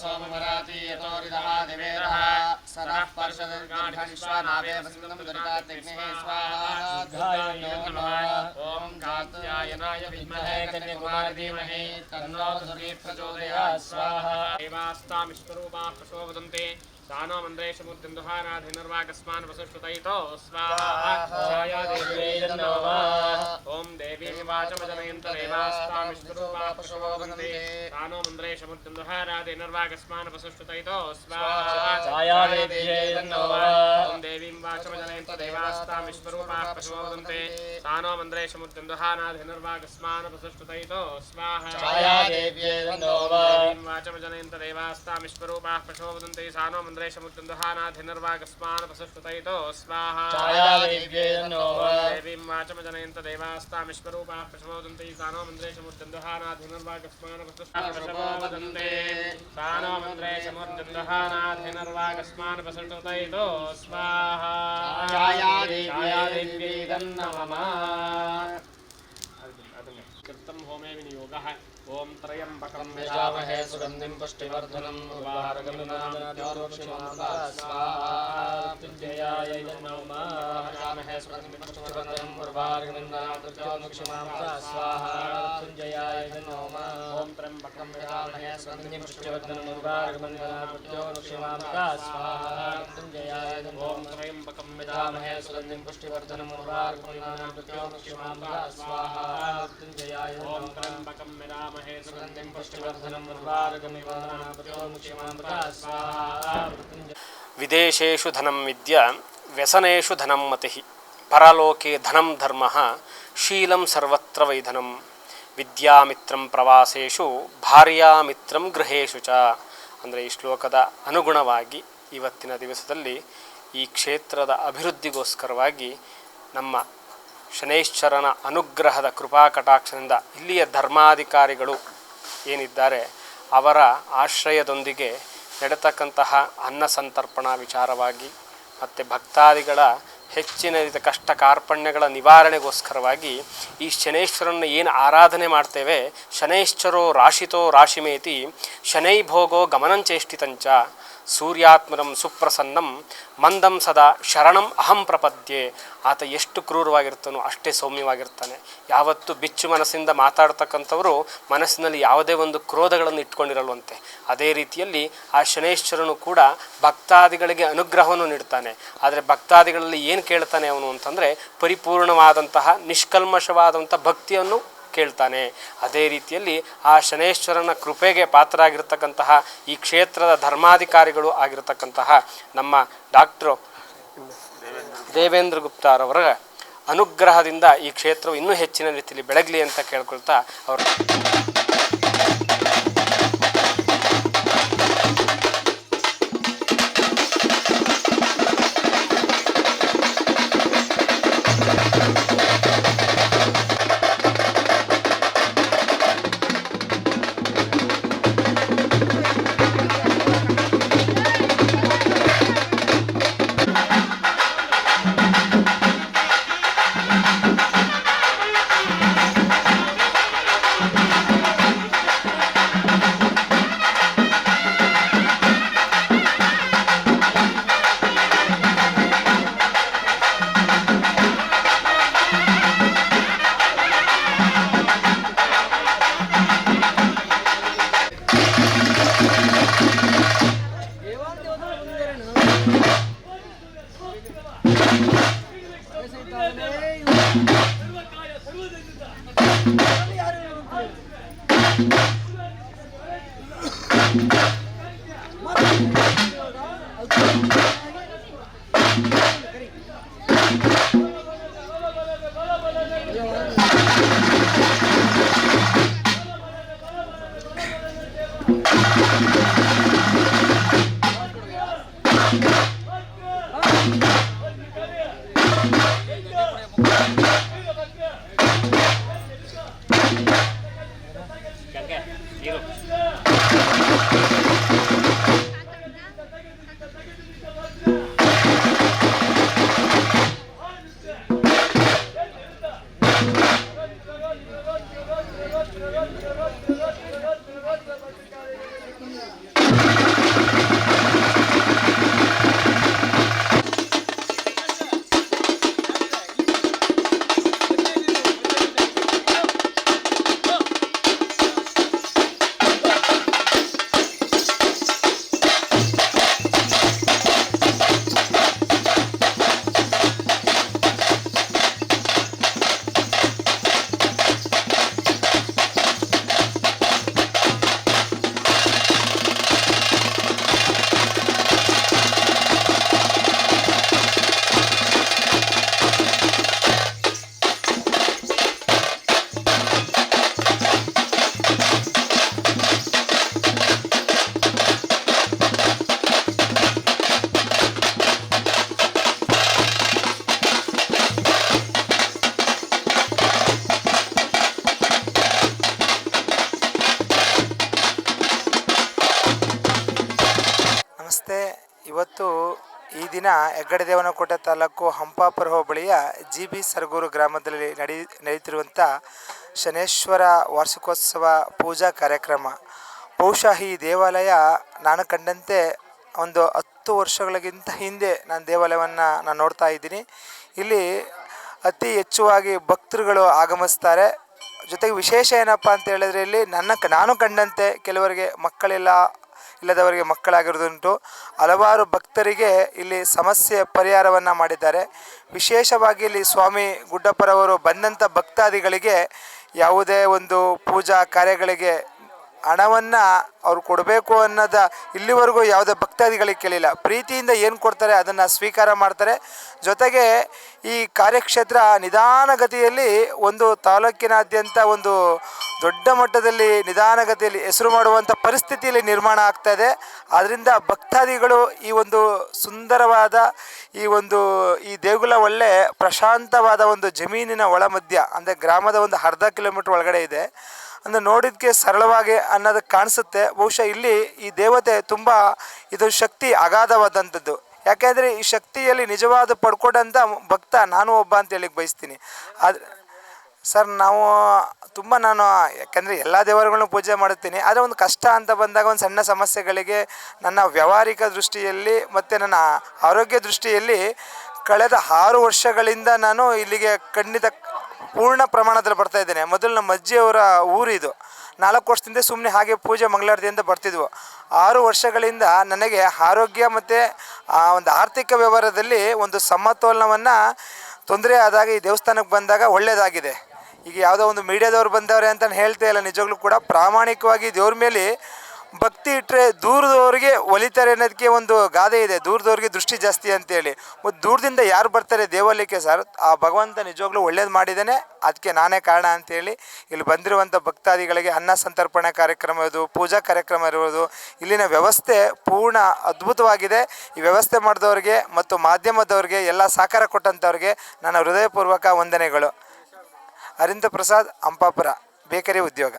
सोमराती यतोरिदः दिवेरः सदः पर्षदर्गाढिश्वानावे वसन्तं दुरिताग्निः स्वाहा ॐ कात्यायनाय विद्महे कन्याकुमारी धीमहि तन्नो धुरी प्रचोदयात् स्वाहा देवास्तामिष्टरूपाः प्रशोभन्ते दानो मन्द्रेषु मूर्तिन्दुहानाधिनिर्वाकस्मान् वसुष्टुतैतो स्वाहा ॐ देवी वाचमजनयन्त देवास्तामिष्टरूपाः प्रशोभन्ते दानो मन्द्रेषु मूर्तिन्दुहानाधिनिर्वाकस्मान् वसुष्टुतैतो स्वाहा ॐ देवीं वाचमजनयन्त देवास्तामिष्टरूपाः प्रशोभन्ते दानो मन्द्रेषु मूर्तिन्दुहानाधिनिर्वाकस्मान् वसुष्टुतैतो स्वाहा देवीं वाचमजनयन्त देवास्तामिष्टरूपाः प्रशोभन्ते सानो मन्द्रेशमुद्दुहानाधिनिर्वाकस्मान् वसुष्टुतैतो स्वाहा देवीं वाचमजनयन्त देवास्तामिष्वरूपाः प्रशोदन्ते सानो मन्द्रेशमुद्दुहानाधिनिर्वाकस्मान् वसुष्टुतैतो सानो मन्द्रेशमुद्दुहानाधिनिर्वाकस्मान् वसुष्टुतैतो स्वाहा छायादेव्यै नमः। कृतं होमे विनियोगः ओम त्रयंबकं यजामहे सुगन्धिं पुष्टिवर्धनम् स्वाहा यजामहे सुगन्धिं पुष्टिवर्धनम् स्वाहा ओम त्र्यंबकं यजामहे सुगन्धिं पुष्टिवर्धनम् स्वाहा ओम त्र्यंबकं यजामहे सुगन्धिं पुष्टिवर्धनम् स्वाहा ओम त्र्यंबकं यजामहे सुगन्धिं पुष्टिवर्धनम् विदेशेषु धनं विद्या व्यसनेषु धनं मतिः परलोके धनं धर्मः शीलं सर्वत्र वैधनं विद्यामित्रं प्रवासेषु भार्यामित्रं ಗೃಹೇಷು ಚ ಅಂದರೆ ಈ ಶ್ಲೋಕದ ಅನುಗುಣವಾಗಿ ಇವತ್ತಿನ ದಿವಸದಲ್ಲಿ ಈ ಕ್ಷೇತ್ರದ ಅಭಿವೃದ್ಧಿಗೋಸ್ಕರವಾಗಿ ನಮ್ಮ ಶನೈಶ್ಚರನ ಅನುಗ್ರಹದ ಕೃಪಾ ಕಟಾಕ್ಷದಿಂದ ಇಲ್ಲಿಯ ಧರ್ಮಾಧಿಕಾರಿಗಳು ಏನಿದ್ದಾರೆ ಅವರ ಆಶ್ರಯದೊಂದಿಗೆ ನಡೆತಕ್ಕಂತಹ ಅನ್ನ ಸಂತರ್ಪಣಾ ವಿಚಾರವಾಗಿ ಮತ್ತು ಭಕ್ತಾದಿಗಳ ಹೆಚ್ಚಿನ ಕಷ್ಟ ಕಾರ್ಪಣ್ಯಗಳ ನಿವಾರಣೆಗೋಸ್ಕರವಾಗಿ ಈ ಶನೈಶ್ವರನ ಏನು ಆರಾಧನೆ ಮಾಡ್ತೇವೆ ಶನೈಶ್ಚರೋ ರಾಶಿತೋ ರಾಶಿಮೇತಿ ಶನೈ ಭೋಗೋ ಗಮನಂಚೇಷ್ಟಿತಂಚ ಸೂರ್ಯಾತ್ಮನಂ ಸುಪ್ರಸನ್ನಂ ಮಂದಂ ಸದಾ ಶರಣಂ ಅಹಂ ಪ್ರಪದ್ಯೆ. ಆತ ಎಷ್ಟು ಕ್ರೂರವಾಗಿರ್ತಾನೋ ಅಷ್ಟೇ ಸೌಮ್ಯವಾಗಿರ್ತಾನೆ. ಯಾವತ್ತು ಬಿಚ್ಚು ಮನಸ್ಸಿಂದ ಮಾತಾಡ್ತಕ್ಕಂಥವರು ಮನಸ್ಸಿನಲ್ಲಿ ಯಾವುದೇ ಒಂದು ಕ್ರೋಧಗಳನ್ನು ಇಟ್ಕೊಂಡಿರಲ್ವಂತೆ. ಅದೇ ರೀತಿಯಲ್ಲಿ ಆ ಶನೈಶ್ವರನು ಕೂಡ ಭಕ್ತಾದಿಗಳಿಗೆ ಅನುಗ್ರಹವನ್ನು ನೀಡ್ತಾನೆ. ಆದರೆ ಭಕ್ತಾದಿಗಳಲ್ಲಿ ಏನು ಕೇಳ್ತಾನೆ ಅವನು ಅಂತಂದರೆ ಪರಿಪೂರ್ಣವಾದಂತಹ ನಿಷ್ಕಲ್ಮಶವಾದಂಥ ಭಕ್ತಿಯನ್ನು ಕೇಳ್ತಾನೆ. ಅದೇ ರೀತಿಯಲ್ಲಿ ಆ ಶನೈಶ್ವರನ ಕೃಪೆಗೆ ಪಾತ್ರರಾಗಿರ್ತಕ್ಕಂತಹ ಈ ಕ್ಷೇತ್ರದ ಧರ್ಮಾಧಿಕಾರಿಗಳು ಆಗಿರತಕ್ಕಂತಹ ನಮ್ಮ ಡಾಕ್ಟ್ರು ದೇವೇಂದ್ರ ಗುಪ್ತಾರವರ ಅನುಗ್ರಹದಿಂದ ಈ ಕ್ಷೇತ್ರವು ಇನ್ನೂ ಹೆಚ್ಚಿನ ರೀತಿಯಲ್ಲಿ ಬೆಳಗಲಿ ಅಂತ ಕೇಳ್ಕೊಳ್ತಾ ಅವರು ನಮಸ್ತೆ. ಇವತ್ತು ಈ ದಿನ ಹೆಗ್ಗಡೆ ದೇವನಕೋಟೆ ತಾಲೂಕು ಹಂಪಾಪುರ ಹೋಬಳಿಯ GB ಸರಗೂರು ಗ್ರಾಮದಲ್ಲಿ ನಡೆಯುತ್ತಿರುವಂಥ ಶನೇಶ್ವರ ವಾರ್ಷಿಕೋತ್ಸವ ಪೂಜಾ ಕಾರ್ಯಕ್ರಮ. ಬಹುಶಃ ಈ ದೇವಾಲಯ ನಾನು ಕಂಡಂತೆ ಒಂದು 10 ವರ್ಷಗಳಿಗಿಂತ ಹಿಂದೆ ನಾನು ದೇವಾಲಯವನ್ನು ನಾನು ನೋಡ್ತಾ ಇದ್ದೀನಿ. ಇಲ್ಲಿ ಅತಿ ಹೆಚ್ಚುವಾಗಿ ಭಕ್ತರುಗಳು ಆಗಮಿಸ್ತಾರೆ. ಜೊತೆಗೆ ವಿಶೇಷ ಏನಪ್ಪ ಅಂತ ಹೇಳಿದ್ರೆ ಇಲ್ಲಿ ನಾನು ಕಂಡಂತೆ ಕೆಲವರಿಗೆ ಇಲ್ಲದವರಿಗೆ ಮಕ್ಕಳಾಗಿರೋದುಂಟು. ಹಲವಾರು ಭಕ್ತರಿಗೆ ಇಲ್ಲಿ ಸಮಸ್ಯೆ ಪರಿಹಾರವನ್ನು ಮಾಡಿದ್ದಾರೆ. ವಿಶೇಷವಾಗಿ ಇಲ್ಲಿ ಸ್ವಾಮಿ ಗುಡ್ಡಪ್ಪರವರು ಬಂದಂಥ ಭಕ್ತಾದಿಗಳಿಗೆ ಯಾವುದೇ ಒಂದು ಪೂಜಾ ಕಾರ್ಯಗಳಿಗೆ ಹಣವನ್ನು ಅವ್ರು ಕೊಡಬೇಕು ಅನ್ನೋದ ಇಲ್ಲಿವರೆಗೂ ಯಾವುದೇ ಭಕ್ತಾದಿಗಳಿಗೆ ಕೇಳಿಲ್ಲ. ಪ್ರೀತಿಯಿಂದ ಏನು ಕೊಡ್ತಾರೆ ಅದನ್ನು ಸ್ವೀಕಾರ ಮಾಡ್ತಾರೆ. ಜೊತೆಗೆ ಈ ಕಾರ್ಯಕ್ಷೇತ್ರ ನಿಧಾನಗತಿಯಲ್ಲಿ ಒಂದು ತಾಲೂಕಿನಾದ್ಯಂತ ಒಂದು ದೊಡ್ಡ ಮಟ್ಟದಲ್ಲಿ ನಿಧಾನಗತಿಯಲ್ಲಿ ಹೆಸರು ಮಾಡುವಂಥ ಪರಿಸ್ಥಿತಿಯಲ್ಲಿ ನಿರ್ಮಾಣ ಆಗ್ತಾಯಿದೆ. ಆದ್ದರಿಂದ ಭಕ್ತಾದಿಗಳು ಈ ಒಂದು ಸುಂದರವಾದ ಈ ದೇಗುಲ ಒಳ್ಳೆ ಪ್ರಶಾಂತವಾದ ಒಂದು ಜಮೀನಿನ ಒಳ ಮಧ್ಯ ಅಂದರೆ ಗ್ರಾಮದ ಒಂದು ಅರ್ಧ ಕಿಲೋಮೀಟ್ರ್ ಒಳಗಡೆ ಇದೆ. ಅಂದರೆ ನೋಡಿದ್ದಕ್ಕೆ ಸರಳವಾಗಿ ಅನ್ನೋದಕ್ಕೆ ಕಾಣಿಸುತ್ತೆ. ಬಹುಶಃ ಇಲ್ಲಿ ಈ ದೇವತೆ ತುಂಬ ಇದು ಶಕ್ತಿ ಅಗಾಧವಾದಂಥದ್ದು. ಯಾಕೆಂದರೆ ಈ ಶಕ್ತಿಯಲ್ಲಿ ನಿಜವಾದ ಪಡ್ಕೊಂಡಂಥ ಭಕ್ತ ನಾನು ಒಬ್ಬ ಅಂತ ಹೇಳಿಕ್ಕೆ ಬಯಸ್ತೀನಿ. ಸರ್ ನಾನು ಯಾಕಂದರೆ ಎಲ್ಲ ದೇವರುಗಳನ್ನೂ ಪೂಜೆ ಮಾಡುತ್ತೀನಿ. ಆದರೆ ಒಂದು ಕಷ್ಟ ಅಂತ ಬಂದಾಗ ಒಂದು ಸಣ್ಣ ಸಮಸ್ಯೆಗಳಿಗೆ ನನ್ನ ವ್ಯಾವಹಾರಿಕ ದೃಷ್ಟಿಯಲ್ಲಿ ಮತ್ತು ನನ್ನ ಆರೋಗ್ಯ ದೃಷ್ಟಿಯಲ್ಲಿ ಕಳೆದ 6 ವರ್ಷಗಳಿಂದ ನಾನು ಇಲ್ಲಿಗೆ ಖಂಡಿತ ಪೂರ್ಣ ಪ್ರಮಾಣದಲ್ಲಿ ಬರ್ತಾ ಇದ್ದೇನೆ. ಮೊದಲು ನಮ್ಮ ಅಜ್ಜಿಯವರ ಊರಿದು. 4 ವರ್ಷದಿಂದ ಸುಮ್ಮನೆ ಹಾಗೆ ಪೂಜೆ ಮಂಗಳಾರತಿ ಅಂತ ಬರ್ತಿದ್ವು. 6 ವರ್ಷಗಳಿಂದ ನನಗೆ ಆರೋಗ್ಯ ಮತ್ತು ಒಂದು ಆರ್ಥಿಕ ವ್ಯವಹಾರದಲ್ಲಿ ಒಂದು ಸಮತೋಲನವನ್ನು ತೊಂದರೆ ಆದಾಗ ಈ ದೇವಸ್ಥಾನಕ್ಕೆ ಬಂದಾಗ ಒಳ್ಳೆಯದಾಗಿದೆ. ಈಗ ಯಾವುದೋ ಒಂದು ಮೀಡಿಯಾದವ್ರು ಬಂದವ್ರೆ ಅಂತ ಹೇಳ್ತಾ ಇಲ್ಲ, ನಿಜವಾಗ್ಲೂ ಕೂಡ ಪ್ರಾಮಾಣಿಕವಾಗಿ ದೇವ್ರ ಮೇಲೆ ಭಕ್ತಿ ಇಟ್ಟರೆ ದೂರದವ್ರಿಗೆ ಒಲಿತಾರೆ ಅನ್ನೋದಕ್ಕೆ ಒಂದು ಗಾದೆ ಇದೆ, ದೂರದವ್ರಿಗೆ ದೃಷ್ಟಿ ಜಾಸ್ತಿ ಅಂತೇಳಿ. ಮತ್ತು ದೂರದಿಂದ ಯಾರು ಬರ್ತಾರೆ ದೇವಾಲಯಕ್ಕೆ ಸರ್, ಆ ಭಗವಂತ ನಿಜವಾಗ್ಲೂ ಒಳ್ಳೇದು ಮಾಡಿದ್ದಾನೆ, ಅದಕ್ಕೆ ನಾನೇ ಕಾರಣ ಅಂತೇಳಿ ಇಲ್ಲಿ ಬಂದಿರುವಂಥ ಭಕ್ತಾದಿಗಳಿಗೆ ಅನ್ನ ಸಂತರ್ಪಣೆ ಕಾರ್ಯಕ್ರಮ ಇರೋದು, ಪೂಜಾ ಕಾರ್ಯಕ್ರಮ ಇರೋದು, ಇಲ್ಲಿನ ವ್ಯವಸ್ಥೆ ಪೂರ್ಣ ಅದ್ಭುತವಾಗಿದೆ. ಈ ವ್ಯವಸ್ಥೆ ಮಾಡಿದವ್ರಿಗೆ ಮತ್ತು ಮಾಧ್ಯಮದವ್ರಿಗೆ ಎಲ್ಲ ಸಹಕಾರ ಕೊಟ್ಟಂಥವ್ರಿಗೆ ನನ್ನ ಹೃದಯಪೂರ್ವಕ ವಂದನೆಗಳು. ಅರಿಂದ ಪ್ರಸಾದ್, ಹಂಪಾಪುರ, ಬೇಕರಿ ಉದ್ಯೋಗ.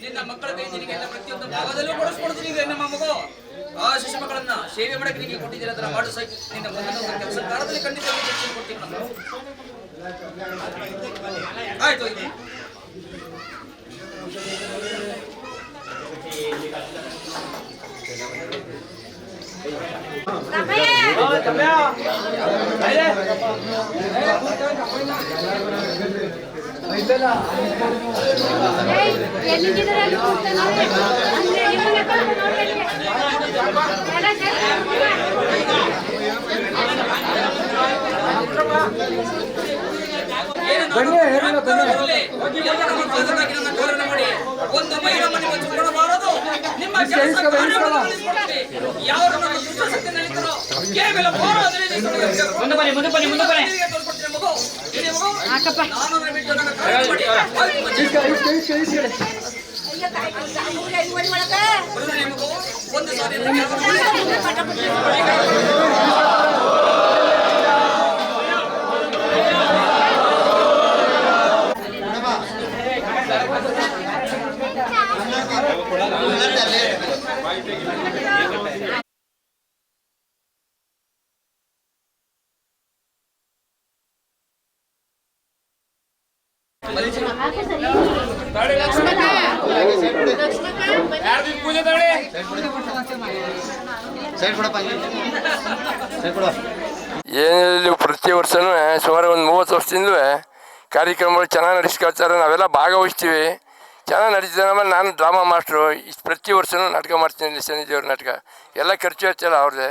ನಿನ್ನ ಮಕ್ಕಳ ಕೈ ನಿನಗೆ ಎಲ್ಲ ಪ್ರತಿಯೊಂದು ಭಾಗದಲ್ಲೂ ಕೊಡಿಸ್ಕೊಡ್ತೀನಿ ಈಗ ನಮ್ಮ ಮಗು ಆ ಶಿಶು ಮಕ್ಕಳನ್ನ ಸೇವೆ ಮಾಡಕ್ಕೆ ನಿನಗೆ ಕೊಟ್ಟಿದ್ದೀರ ಅದನ್ನ ಮಾಡು ಸೈ ನಿನ್ನ ಮುಂದಿನ ಕೆಲಸ ಕಾರ್ಯದಲ್ಲಿ ಖಂಡಿತ ಕೊಡ್ತೀನಿ ನಮ್ಮ ಆಯ್ತು ಒಂದು ಮಹಿಳಮ್ಮನಿಗೆ ಚುಂಬನ ಮಾಡೋದು ನಿಮ್ಮ ಕೆಲಸ ಯಾವ ದುಷ್ಟಶಕ್ತಿ ನಡೀತಾರೋ ಕೇವಲ ಮುಂದೆ ಬನ್ನಿ ಮುಂದೆ ಬನ್ನಿ ಮುಂದೆ ಬನ್ನಿ ಒಂದು ಸಾರಿ ಪೂಜೆ ತಗೊಳ್ಳಿ ಏನಿಲ್ಲ ಪ್ರತಿ ವರ್ಷವೂ ಸುಮಾರು ಒಂದು 30 ವರ್ಷದಿಂದಲೂ ಕಾರ್ಯಕ್ರಮಗಳು ಚೆನ್ನಾಗಿ ನಡೆಸ್ಕೊಳ್ತಾರೆ. ನಾವೆಲ್ಲ ಭಾಗವಹಿಸ್ತೀವಿ, ಚೆನ್ನಾಗಿ ನಡೀತಿದೆ. ಆಮೇಲೆ ನಾನು ಡ್ರಾಮಾ ಮಾಸ್ಟ್ರು, ಪ್ರತಿ ವರ್ಷವೂ ನಾಟಕ ಮಾಡ್ತೀನಿ. ಶನಿದೇವ್ರ ನಾಟಕ ಎಲ್ಲ ಖರ್ಚು ವೆಚ್ಚಲ್ಲ ಅವ್ರದ್ದೇ.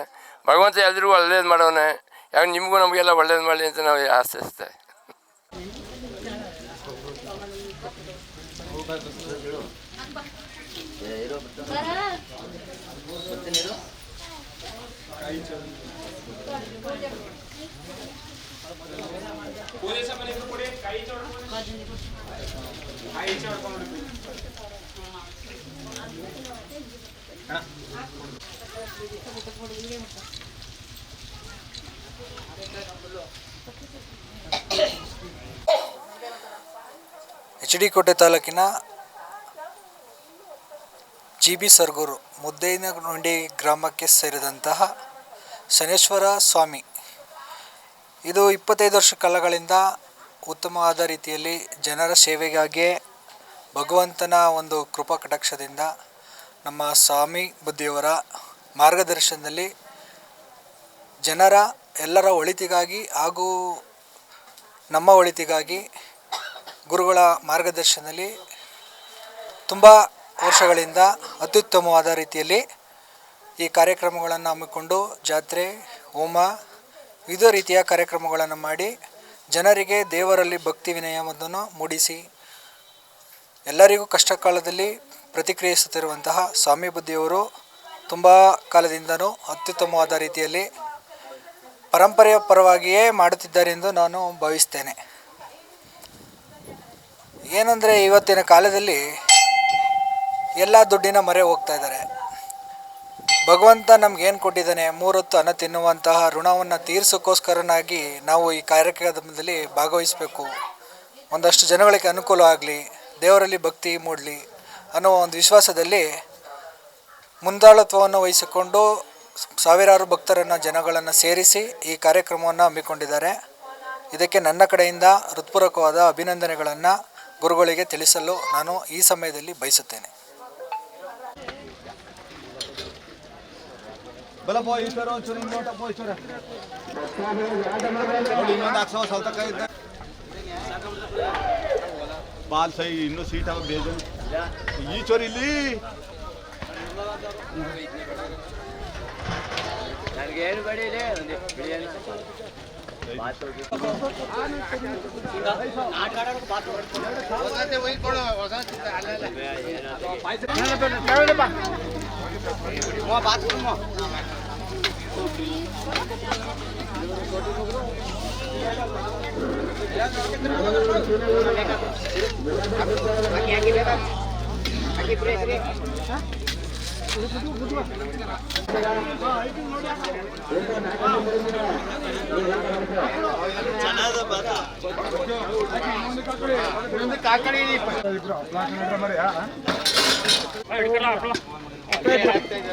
ಭಗವಂತ ಎಲ್ರಿಗೂ ಒಳ್ಳೇದು ಮಾಡೋನೆ, ಯಾಕೆ ನಿಮಗೂ ನಮಗೆಲ್ಲ ಒಳ್ಳೇದು ಮಾಡಲಿ ಅಂತ ನಾವು ಆಶಿಸ್ತೇವೆ. ಪೂಜೆ ಸಾಮಾನು ಕೊಡಿ, ಕೈ HD ಕೋಟೆ ತಾಲೂಕಿನ GB ಸರ್ಗೂರು ಮುದ್ದೇನಗುಂಡಿ ಗ್ರಾಮಕ್ಕೆ ಸೇರಿದಂತಹ ಶನೇಶ್ವರ ಸ್ವಾಮಿ, ಇದು 25 ವರ್ಷ ಕಾಲಗಳಿಂದ ಉತ್ತಮವಾದ ರೀತಿಯಲ್ಲಿ ಜನರ ಸೇವೆಗಾಗಿ ಭಗವಂತನ ಒಂದು ಕೃಪಾ ಕಟಾಕ್ಷದಿಂದ ನಮ್ಮ ಸ್ವಾಮಿ ಬುದ್ಧಿಯವರ ಮಾರ್ಗದರ್ಶನದಲ್ಲಿ ಜನರ ಎಲ್ಲರ ಒಳಿತಿಗಾಗಿ ಹಾಗೂ ನಮ್ಮ ಒಳಿತಿಗಾಗಿ ಗುರುಗಳ ಮಾರ್ಗದರ್ಶನದಲ್ಲಿ ತುಂಬ ವರ್ಷಗಳಿಂದ ಅತ್ಯುತ್ತಮವಾದ ರೀತಿಯಲ್ಲಿ ಈ ಕಾರ್ಯಕ್ರಮಗಳನ್ನು ಹಮ್ಮಿಕೊಂಡು ಜಾತ್ರೆ, ಹೋಮ, ವಿವಿಧ ರೀತಿಯ ಕಾರ್ಯಕ್ರಮಗಳನ್ನು ಮಾಡಿ ಜನರಿಗೆ ದೇವರಲ್ಲಿ ಭಕ್ತಿ ವಿನಯವನ್ನು ಮೂಡಿಸಿ ಎಲ್ಲರಿಗೂ ಕಷ್ಟ ಕಾಲದಲ್ಲಿ ಪ್ರತಿಕ್ರಿಯಿಸುತ್ತಿರುವಂತಹ ಸ್ವಾಮಿ ಬುದ್ಧಿಯವರು ತುಂಬ ಕಾಲದಿಂದನೂ ಅತ್ಯುತ್ತಮವಾದ ರೀತಿಯಲ್ಲಿ ಪರಂಪರೆಯ ಪರವಾಗಿಯೇ ಮಾಡುತ್ತಿದ್ದಾರೆ ಎಂದು ನಾನು ಭಾವಿಸ್ತೇನೆ. ಏನಂದರೆ ಇವತ್ತಿನ ಕಾಲದಲ್ಲಿ ಎಲ್ಲ ದುಡ್ಡಿನ ಮೊರೆ ಹೋಗ್ತಾ ಇದ್ದಾರೆ. ಭಗವಂತ ನಮಗೇನು ಕೊಟ್ಟಿದ್ದಾನೆ, 3 ಹೊತ್ತು ಅನ್ನ ತಿನ್ನುವಂತಹ ಋಣವನ್ನು ತೀರಿಸೋಕ್ಕೋಸ್ಕರನಾಗಿ ನಾವು ಈ ಕಾರ್ಯಕ್ರಮದಲ್ಲಿ ಭಾಗವಹಿಸಬೇಕು, ಒಂದಷ್ಟು ಜನಗಳಿಗೆ ಅನುಕೂಲ ಆಗಲಿ, ದೇವರಲ್ಲಿ ಭಕ್ತಿ ಮೂಡಲಿ ಅನ್ನೋ ಒಂದು ವಿಶ್ವಾಸದಲ್ಲಿ ಮುಂದಾಳತ್ವವನ್ನು ವಹಿಸಿಕೊಂಡು ಸಾವಿರಾರು ಭಕ್ತರನ್ನು ಜನಗಳನ್ನು ಸೇರಿಸಿ ಈ ಕಾರ್ಯಕ್ರಮವನ್ನು ಹಮ್ಮಿಕೊಂಡಿದ್ದಾರೆ. ಇದಕ್ಕೆ ನನ್ನ ಕಡೆಯಿಂದ ಹೃತ್ಪೂರ್ವಕವಾದ ಅಭಿನಂದನೆಗಳನ್ನು ಗುರುಗಳಿಗೆ ತಿಳಿಸಲು ನಾನು ಈ ಸಮಯದಲ್ಲಿ ಬಯಸುತ್ತೇನೆ. ಬಾಲ್ ಸೈ ಇನ್ನೂ ಸೀಟ್ ಆಗ ಬೇಜ ಈ ಚೋರಿ ಇಲ್ಲಿ ನನಗೆ ಏನು ಬಡಿದೆ ಒಂದು ಬಿರಿಯಾನಿ ಚೆನ್ನಾದ ಕಾಕಡಿ